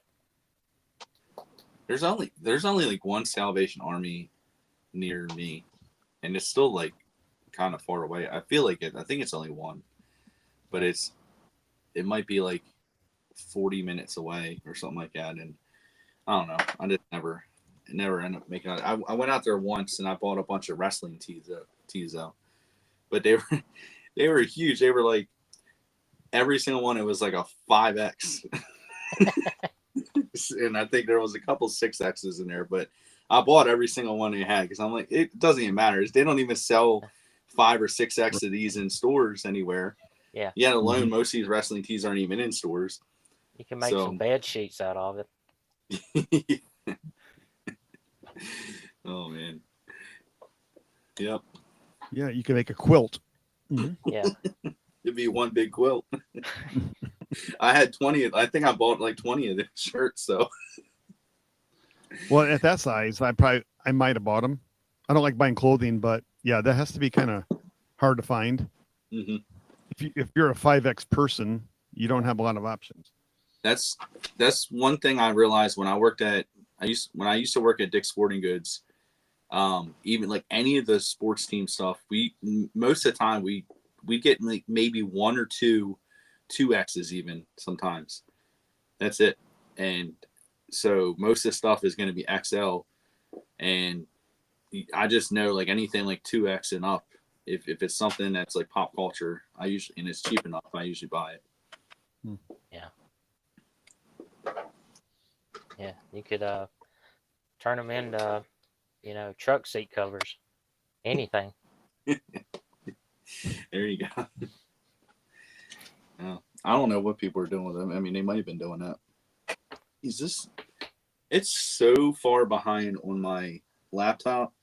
There's only like one Salvation Army near me, and it's still like kind of far away. I think it's only one, but it might be like 40 minutes away or something like that. And I don't know. I just never ended up making it. I went out there once and I bought a bunch of wrestling tees out, but they were huge. They were like every single one. It was like a 5X. And I think there was a couple 6Xs in there, but I bought every single one they had because I'm like, it doesn't even matter. They don't even sell 5 or 6X of these in stores anywhere. Yeah. Yet alone, most of these wrestling tees aren't even in stores. You can make some bed sheets out of it. Oh man. Yep. Yeah, you can make a quilt. Mm-hmm. Yeah. It'd be one big quilt. I had 20. I think I bought like 20 of the shirts. So. Well, at that size, I might have bought them. I don't like buying clothing, but yeah, that has to be kind of hard to find. Mm-hmm. If you're a 5X person, you don't have a lot of options. That's one thing I realized when I used to work at Dick's Sporting Goods. Even like any of the sports team stuff, most of the time we get like maybe 1 or 2Xs even sometimes. That's it. And so most of the stuff is going to be XL, and I just know like anything like 2X and up, if it's something that's like pop culture, and it's cheap enough, I usually buy it. Yeah. Yeah, you could turn them into, truck seat covers. Anything. There you go. I don't know what people are doing with them. I mean, they might have been doing that. It's so far behind on my laptop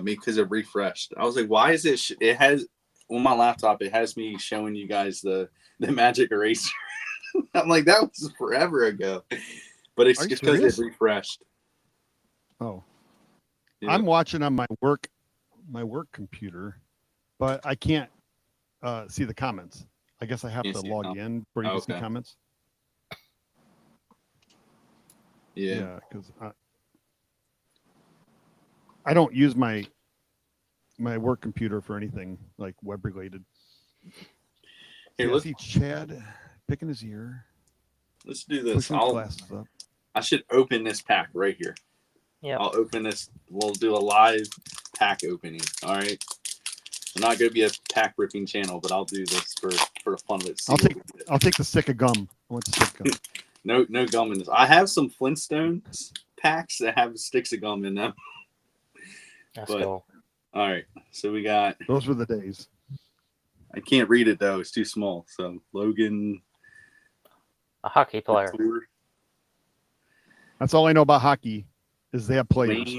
because it refreshed. I was like, why is it? It has on my laptop. It has me showing you guys the magic eraser. I'm like, that was forever ago, but it's just because it refreshed. Oh, yeah. I'm watching on my work computer, but I can't see the comments. I guess I have to log in for you to see comments. Yeah, because I don't use my work computer for anything like web related. Hey, let's see Chad picking his ear. Let's do this. I should open this pack right here. Yeah. I'll open this. We'll do a live pack opening. All right. I'm not going to be a pack ripping channel, but I'll do this for the fun of it. I'll take the stick of gum. I want the stick of gum. No gum in this. I have some Flintstones packs that have sticks of gum in them. That's cool. All right. So we got. Those were the days. I can't read it though. It's too small. So Logan. A hockey player. That's all I know about hockey is they have players.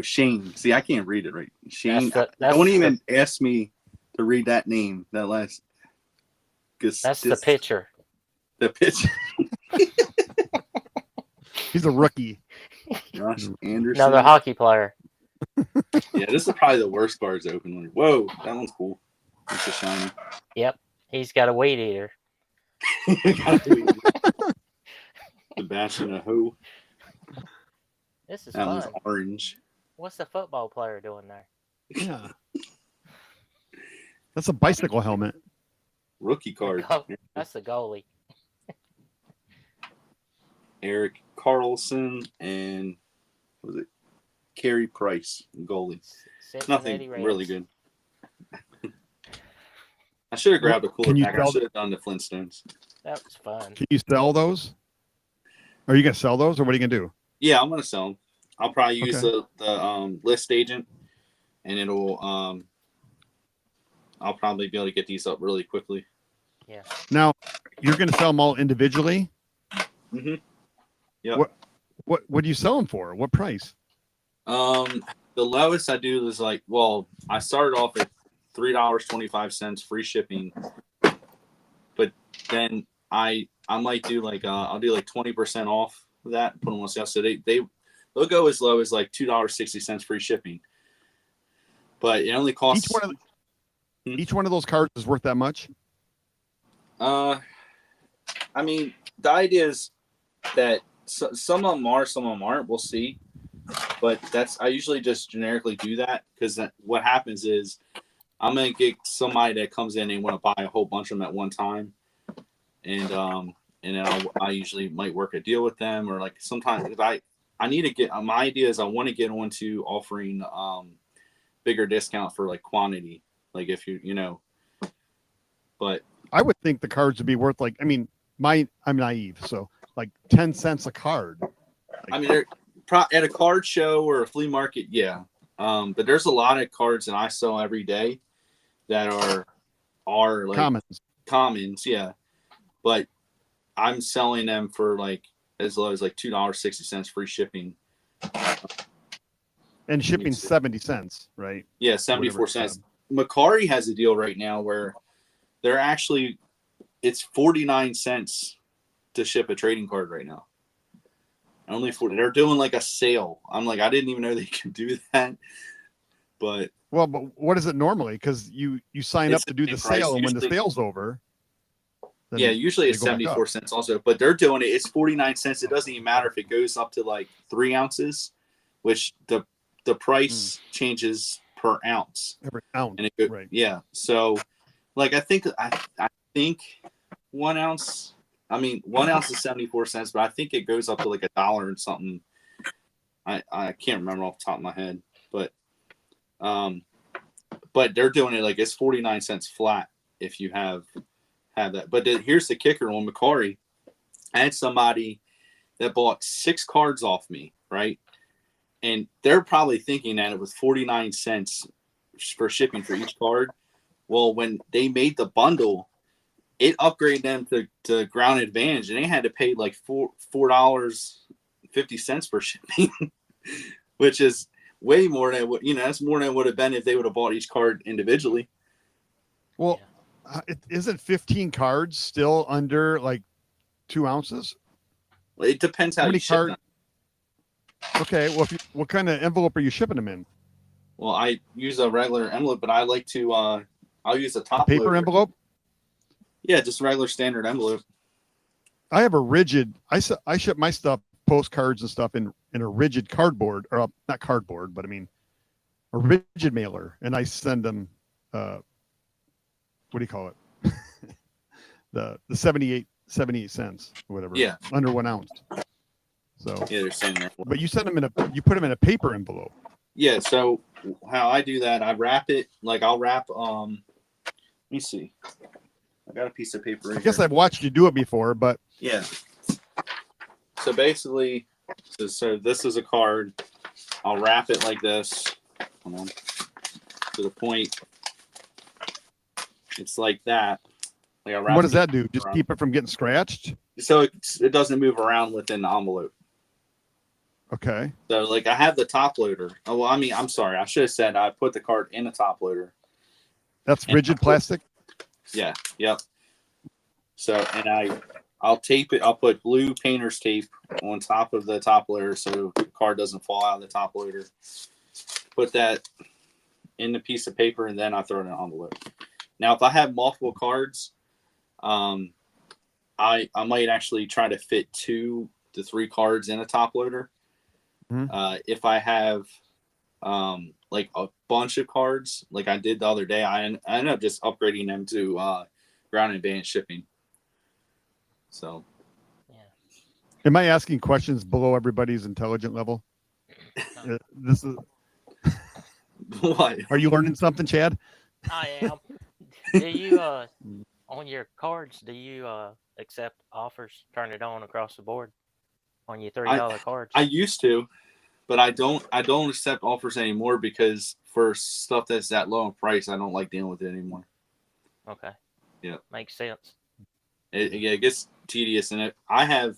Shane. See, I can't read it right. Shane. Don't even ask me to read that name. That last. That's the pitcher. The pitcher. He's a rookie. Josh Anderson. Another hockey player. Yeah, this is probably the worst cards to open. Whoa, that one's cool. It's a shiny. Yep. He's got a weed eater. Sebastian Aho. This is that fun. One's orange. What's the football player doing there? Yeah. That's a bicycle helmet. Rookie card. That's the goalie. Eric Carlson, and what was it Carey Price, goalie. Nothing really good. I should have grabbed a cooler pack. I should have done the Flintstones. That was fun. Can you sell those? Are you gonna sell those, or what are you gonna do? Yeah, I'm gonna sell them. I'll probably use the list agent, and it'll I'll probably be able to get these up really quickly. Yeah. Now, you're gonna sell them all individually? Mm-hmm. Yeah. What do you sell them for? What price? The lowest I do is like, well, I started off at $3.25 free shipping, but then I might do like I'll do like 20% off of that, put them on sale. So they'll go as low as like $2.60 free shipping, but it only costs each one of those cards is worth that much. I mean, the idea is that some of them are, some of them aren't. We'll see, but I usually just generically do that because what happens is I'm gonna get somebody that comes in and want to buy a whole bunch of them at one time, and then I usually might work a deal with them, or like sometimes if I need to get my idea is I want to get onto offering bigger discount for like quantity, like if you know, but I would think the cards would be worth like, I mean, I'm naive, so like 10 cents a card. Like, I mean, they're at a card show or a flea market, yeah. But there's a lot of cards that I sell every day that are like commons, yeah. But I'm selling them for like as low as like $2.60 free shipping. And shipping 70 cents, right? Yeah, 74 cents. Mercari has a deal right now where they're actually it's 49 cents to ship a trading card right now. Only 40. They're doing like a sale. I'm like, I didn't even know they could do that. But what is it normally? Because you sign up to do the sale, and when the sale's over, yeah, usually it's 74 cents also. But they're doing it. It's 49 cents. It doesn't even matter if it goes up to like 3 ounces, which the price changes per ounce. Every ounce, and it right? Yeah. So, like, I think 1 ounce. I mean, 1 ounce is 74 cents, but I think it goes up to like $1 and something. I can't remember off the top of my head, but they're doing it like it's 49 cents flat if you have that. But here's the kicker on Mercari. I had somebody that bought 6 cards off me, right? And they're probably thinking that it was 49 cents for shipping for each card. Well, when they made the bundle, it upgraded them to Ground Advantage, and they had to pay like $4.50 per shipping, which is way more than what that's more than it would have been if they would have bought each card individually. Well, isn't 15 cards still under like 2 ounces? Well, it depends how you ship them. Okay, well, what kind of envelope are you shipping them in? Well, I use a regular envelope, but I like to I'll use a top paper loader. Envelope. Yeah, just a regular standard envelope. I have a rigid. I ship my stuff, postcards and stuff, in a rigid cardboard, or not cardboard, but I mean a rigid mailer, and I send them. What do you call it? the 78 cents or whatever. Yeah, under 1 ounce. So yeah, they're saying that. But you send them you put them in a paper envelope. Yeah. So how I do that, I wrap it like I'll wrap. Let me see. I got a piece of paper. I guess I've watched you do it before, but yeah. So basically, so this is a card. I'll wrap it like this. Come on. To the point. It's like that. Like I wrap what does that do? Just keep it from getting scratched? So it doesn't move around within the envelope. Okay. So like I have the top loader. Oh, well, I mean, I'm sorry. I should have said I put the card in the top loader. That's rigid plastic? Yeah. Yep. So, and I'll tape it. I'll put blue painter's tape on top of the top loader so the card doesn't fall out of the top loader. Put that in the piece of paper, and then I throw it in an envelope. Now, if I have multiple cards, I might actually try to fit 2 to 3 cards in a top loader. Mm-hmm. If I have like a bunch of cards, like I did the other day, I ended up just upgrading them to Ground Advantage shipping. So, yeah. Am I asking questions below everybody's intelligent level? This is. What? Are you learning something, Chad? I am. Do you on your cards? Do you accept offers? Turn it on across the board on your $3 cards. I used to, but I don't accept offers anymore because for stuff that's that low in price, I don't like dealing with it anymore. Okay. Yeah. Makes sense. It gets tedious, and I'm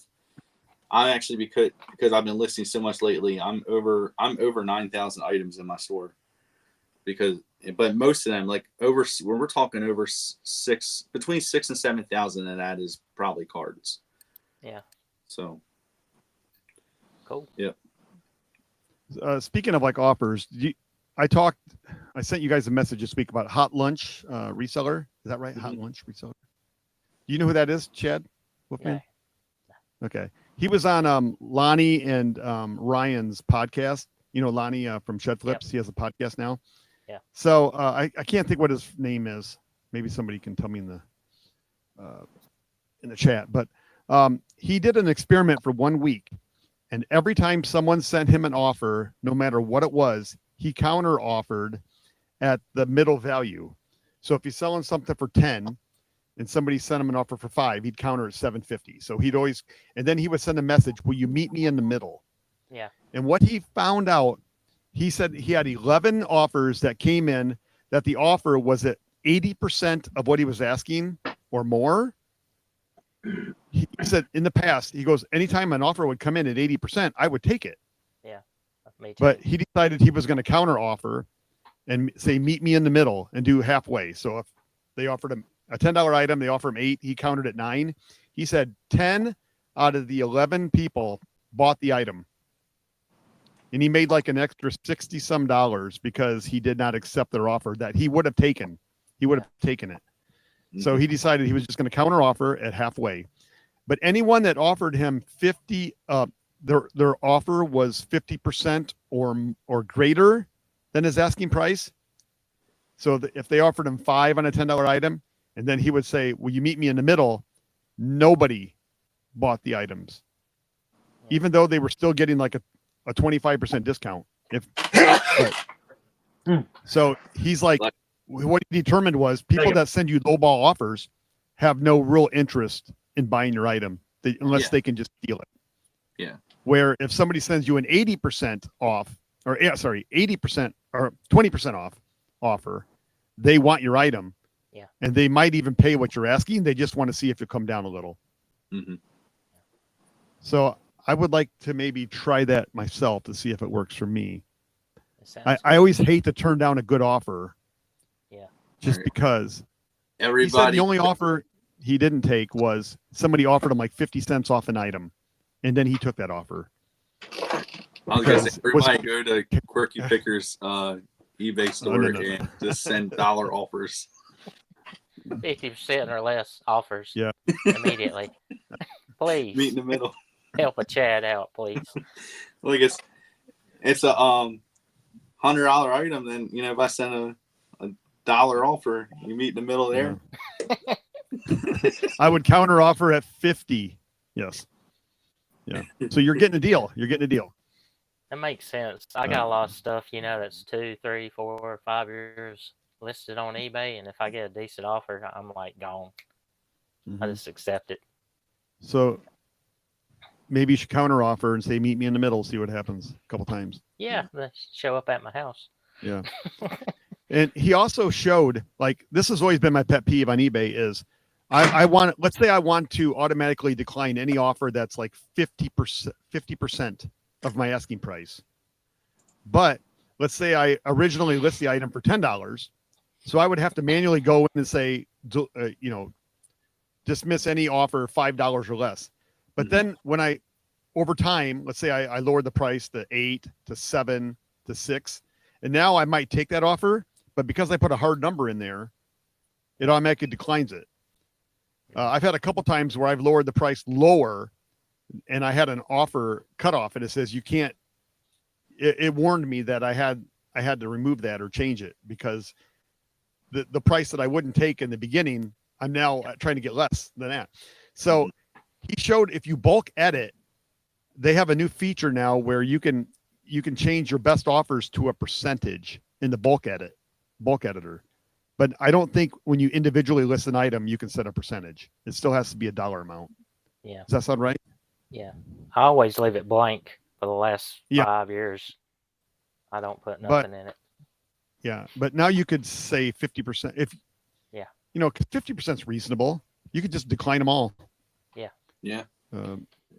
actually because I've been listing so much lately. I'm over 9,000 items in my store but most of them when we're talking over between 6,000 and 7,000, and that is probably cards. Yeah. So. Cool. Yep. Speaking of like offers, I sent you guys a message this week about Hot Lunch Reseller. Is that right? Mm-hmm. Hot Lunch Reseller. Do you know who that is, Chad? Wolfman? Yeah. Okay. He was on Lonnie and Ryan's podcast. You know Lonnie from Shed Flips. Yep. He has a podcast now. Yeah. So I can't think what his name is. Maybe somebody can tell me in the chat. But he did an experiment for 1 week. And every time someone sent him an offer, no matter what it was, he counter offered at the middle value. So if he's selling something for 10 and somebody sent him an offer for 5, he'd counter at 750. So and then he would send a message, will you meet me in the middle? Yeah. And what he found out, he said he had 11 offers that came in that the offer was at 80% of what he was asking or more. He said in the past, he goes, anytime an offer would come in at 80%, I would take it. Yeah. Me too. But he decided he was going to counter offer and say, meet me in the middle and do halfway. So if they offered him a $10 item, they offer him 8, he countered at 9. He said 10 out of the 11 people bought the item. And he made like an extra $60 some because he did not accept their offer that he would have taken. He would have taken it. So he decided he was just going to counter offer at halfway. But anyone that offered him 50, their offer was 50% or greater than his asking price. So if they offered him 5 on a $10 item, and then he would say, will you meet me in the middle? Nobody bought the items, even though they were still getting like a 25% discount. So he's like, what he determined was people that send you lowball offers have no real interest in buying your item unless they can just steal it. Yeah. Where if somebody sends you an 80% off, 80% or 20% off offer, they want your item. Yeah. And they might even pay what you're asking. They just want to see if you come down a little. Mm-hmm. So I would like to maybe try that myself to see if it works for me. I always hate to turn down a good offer. Yeah. Just because everybody, he said the only offer he didn't take was somebody offered him like 50 cents off an item. And then he took that offer. I was going to say, everybody go to Quirkypicker's eBay store and just send dollar offers. 50% or less offers. Yeah. Immediately. Please. Meet in the middle. Help a Chad out, please. Like it's a $100 item. Then if I send a dollar offer, you meet in the middle there. Yeah. I would counter offer at 50. Yes. Yeah. So you're getting a deal. You're getting a deal. That makes sense. I got a lot of stuff, that's 2, 3, 4, 5 years listed on eBay, and if I get a decent offer, I'm like gone. Mm-hmm. I just accept it. So maybe you should counter offer and say, meet me in the middle, see what happens a couple times. Yeah, they show up at my house. Yeah. And he also showed, like, this has always been my pet peeve on eBay is let's say I want to automatically decline any offer that's like 50% of my asking price. But let's say I originally list the item for $10. So I would have to manually go in and say, dismiss any offer $5 or less. But then when over time, let's say I lowered the price to 8 to 7 to 6, and now I might take that offer, but because I put a hard number in there, it automatically declines it. I've had a couple times where I've lowered the price lower and I had an offer cutoff and it says you can't, it warned me that I had to remove that or change it because the price that I wouldn't take in the beginning, I'm now trying to get less than that. So he showed if you bulk edit they have a new feature now where you can change your best offers to a percentage in the bulk editor. But I don't think when you individually list an item, you can set a percentage. It still has to be a dollar amount. Yeah. Does that sound right? Yeah. I always leave it blank for the last Yeah. 5 years. I don't put nothing in it. Yeah. But now you could say 50%. If, Yeah. 50% is reasonable. You could just decline them all. Yeah.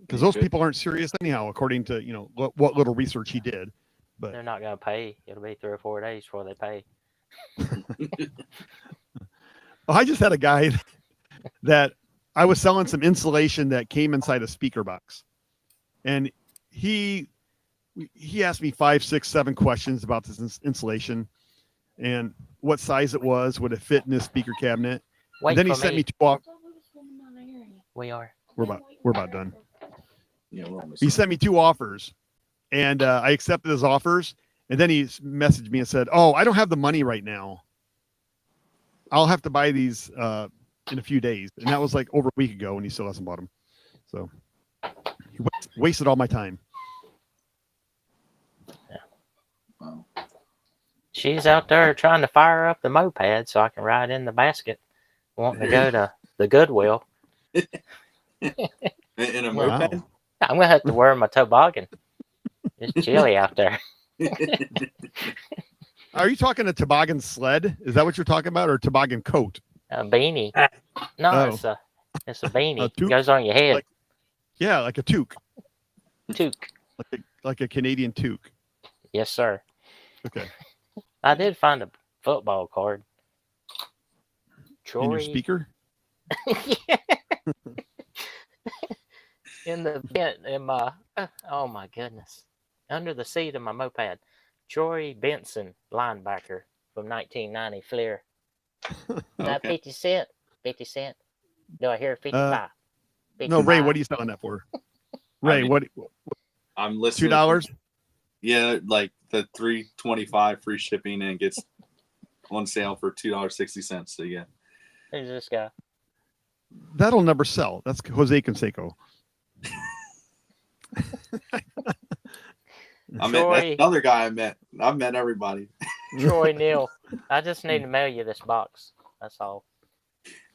Because those people aren't serious anyhow, according to, what little research he did. But They're not going to pay. It'll be 3 or 4 days before they pay. I just had a guy that I was selling some insulation that came inside a speaker box, and he asked me 5, 6, 7 questions about this insulation and what size it was, would it fit in this speaker cabinet. Wait, and then he for sent me. me 2 off. We are. We're about done. Yeah, we're almost He done. sent me 2 offers, and I accepted his offers. And then he messaged me and said, "Oh, I don't have the money right now. I'll have to buy these in a few days." And that was like over a week ago, and he still hasn't bought them. So he wasted all my time. Wow. She's out there trying to fire up the moped so I can ride in the basket, wanting to go to the Goodwill. In a Wow. moped? I'm going to have to wear my toboggan. It's chilly out there. Are you talking a toboggan sled? Is that what you're talking about, or toboggan coat? A beanie. No, Oh. it's a beanie. A It toque? goes on your head. Like a toque, Toque. like a Canadian toque. Yes, sir. Okay. I did find a football card. In your Troy. speaker? In the vent in my, oh my goodness, under the seat of my moped. Troy Benson, linebacker from 1990, Flair. Not Okay. 50 cent. 50 cent. No, I hear 55. No, Ray, 55. what are you selling that for? Ray, mean, what? I'm listening. $2? Yeah, like the $3.25 free shipping and gets on sale for $2.60. So yeah. Who's this guy? That'll never sell. That's Jose Canseco. That's another guy I met. I've met everybody. Troy Neal. I just need to mail you this box. That's all.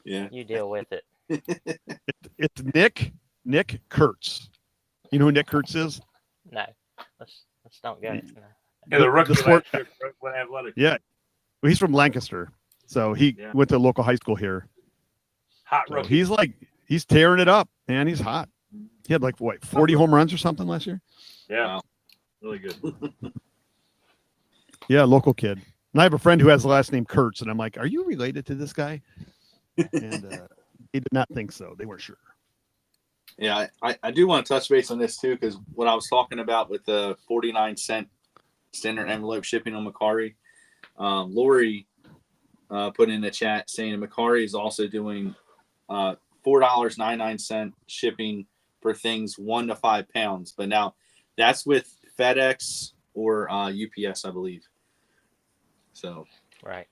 Yeah. You deal with it. It's Nick Kurtz. You know who Nick Kurtz is? No. Let's don't go. No. Yeah, the rookie The sport- last year, when athletic. Yeah. Well, he's from Lancaster. So he Yeah. went to local high school here. Hot So rookie. he's tearing it up, man. He's hot. He had 40 home runs or something last year? Yeah. Wow. Really good. Yeah, local kid. And I have a friend who has the last name Kurtz, and I'm like, are you related to this guy? And they did not think so. They weren't sure. Yeah, I do want to touch base on this too, because what I was talking about with the 49-cent standard envelope shipping on Mercari, Lori put in the chat saying Mercari is also doing $4.99 shipping for things 1 to 5 pounds. But now that's with FedEx or UPS, I believe. So Right.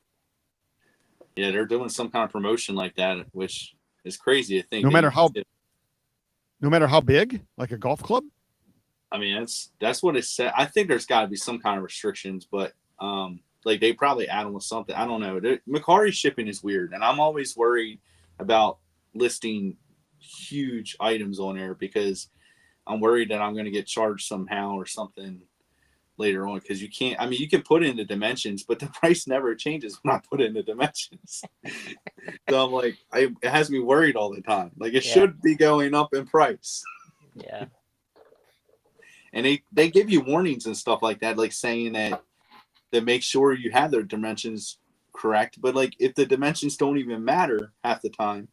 yeah, they're doing some kind of promotion like that, which is crazy to think. No matter how big, like a golf club. I mean, that's what it said. I think there's got to be some kind of restrictions, but like they probably add on with something. I don't know. Mercari shipping is weird, and I'm always worried about listing huge items on there because I'm worried that I'm going to get charged somehow or something later on, because you can't. I mean, you can put in the dimensions, but the price never changes when I put in the dimensions. So I'm like, it has me worried all the time. Like it should be going up in price. Yeah. And they give you warnings and stuff like that, like saying that make sure you have their dimensions correct. But like if the dimensions don't even matter half the time,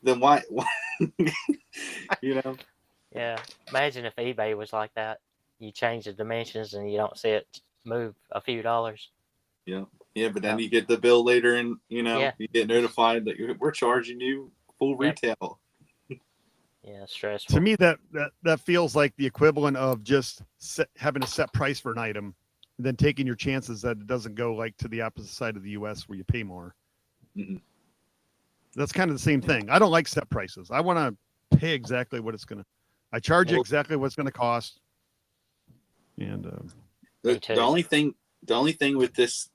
then why you know? Yeah. Imagine if eBay was like that. You change the dimensions and you don't see it move a few dollars. Yeah. Yeah, but then you get the bill later and you get notified that we're charging you full retail. Yeah, stressful. To me, that feels like the equivalent of just having a set price for an item, and then taking your chances that it doesn't go like to the opposite side of the U.S. where you pay more. Mm-hmm. That's kind of the same thing. I don't like set prices. I want to pay exactly what it's going to I charge you Well- exactly what's going to cost. And Me The too. only thing with this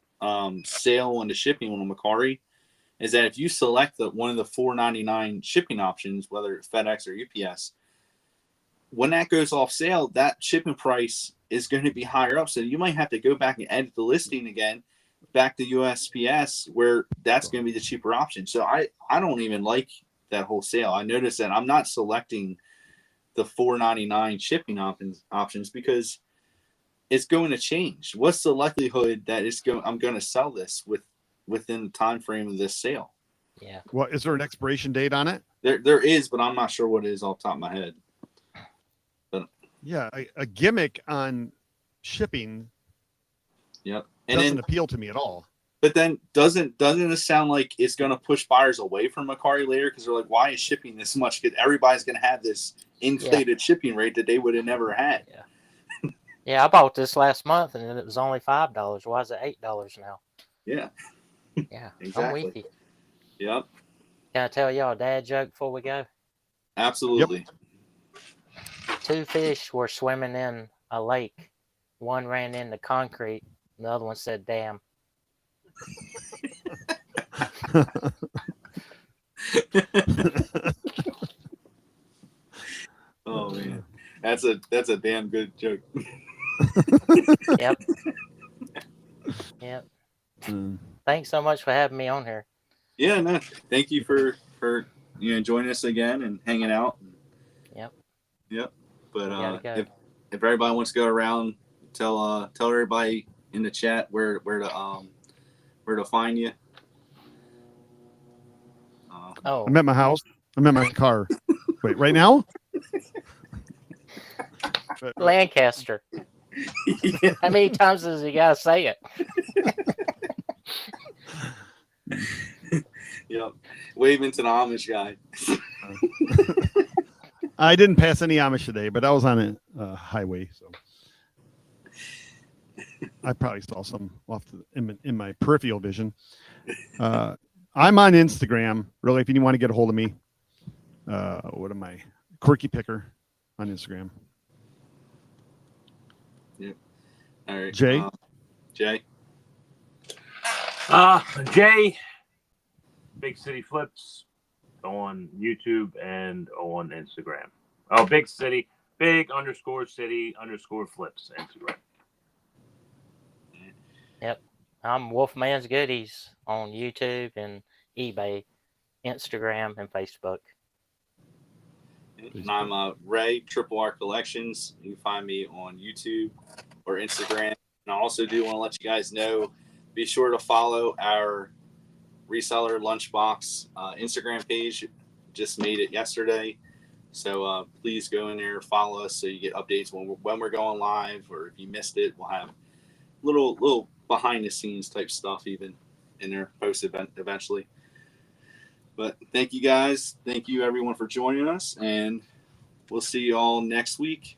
sale on the shipping on Mercari is that if you select one of the $4.99 shipping options, whether it's FedEx or UPS, when that goes off sale, that shipping price is going to be higher up. So you might have to go back and edit the listing again, back to USPS, where that's going to be the cheaper option. So I don't even like that whole sale. I noticed that I'm not selecting the $4.99 shipping options because it's going to change. What's the likelihood that I'm going to sell this within the time frame of this sale? Yeah. what is there an expiration date on it? There is, but I'm not sure what it is off the top of my head. Yeah, a gimmick on shipping Yep. And doesn't then, appeal to me at all. but then doesn't it sound like it's going to push buyers away from Mercari later because they're like, why is shipping this much? Because everybody's going to have this inflated shipping rate that they would have never had. Yeah, I bought this last month and it was only $5. Why is it $8 now? Yeah. Yeah, Exactly. I'm with you. Yep. Can I tell y'all a dad joke before we go? Absolutely. 2 fish were swimming in a lake. One ran into concrete. The other one said, "Damn." Oh man, that's a damn good joke. Yep. Yep. Thanks so much for having me on here. Yeah, no, thank you for joining us again and hanging out. Yep. But Gotta go. if everybody wants to go around, tell everybody in the chat where to find you. Oh, I'm at my house. I'm at my car. Wait, right now? Lancaster. Yeah. How many times does he gotta say it? Yep. Waving to the Amish guy. I didn't pass any Amish today, but I was on a highway, so I probably saw some in my peripheral vision. I'm on Instagram. Really, if you want to get a hold of me, what am I? Quirkypicker on Instagram. Yep. All right. Jay? Jay. Jay, Big City Flips on YouTube and on Instagram. Oh, Big City, big_city_flips Instagram. Yep. I'm Wolfman's Goodies on YouTube and eBay, Instagram, and Facebook. And I'm Ray Triple R Collections. You can find me on YouTube or Instagram. And I also do want to let you guys know, be sure to follow our Reseller Lunchbox Instagram page. Just made it yesterday. So please go in there, follow us so you get updates when we're going live, or if you missed it, we'll have little behind the scenes type stuff even in there posted eventually. But thank you guys. Thank you everyone for joining us, and we'll see you all next week.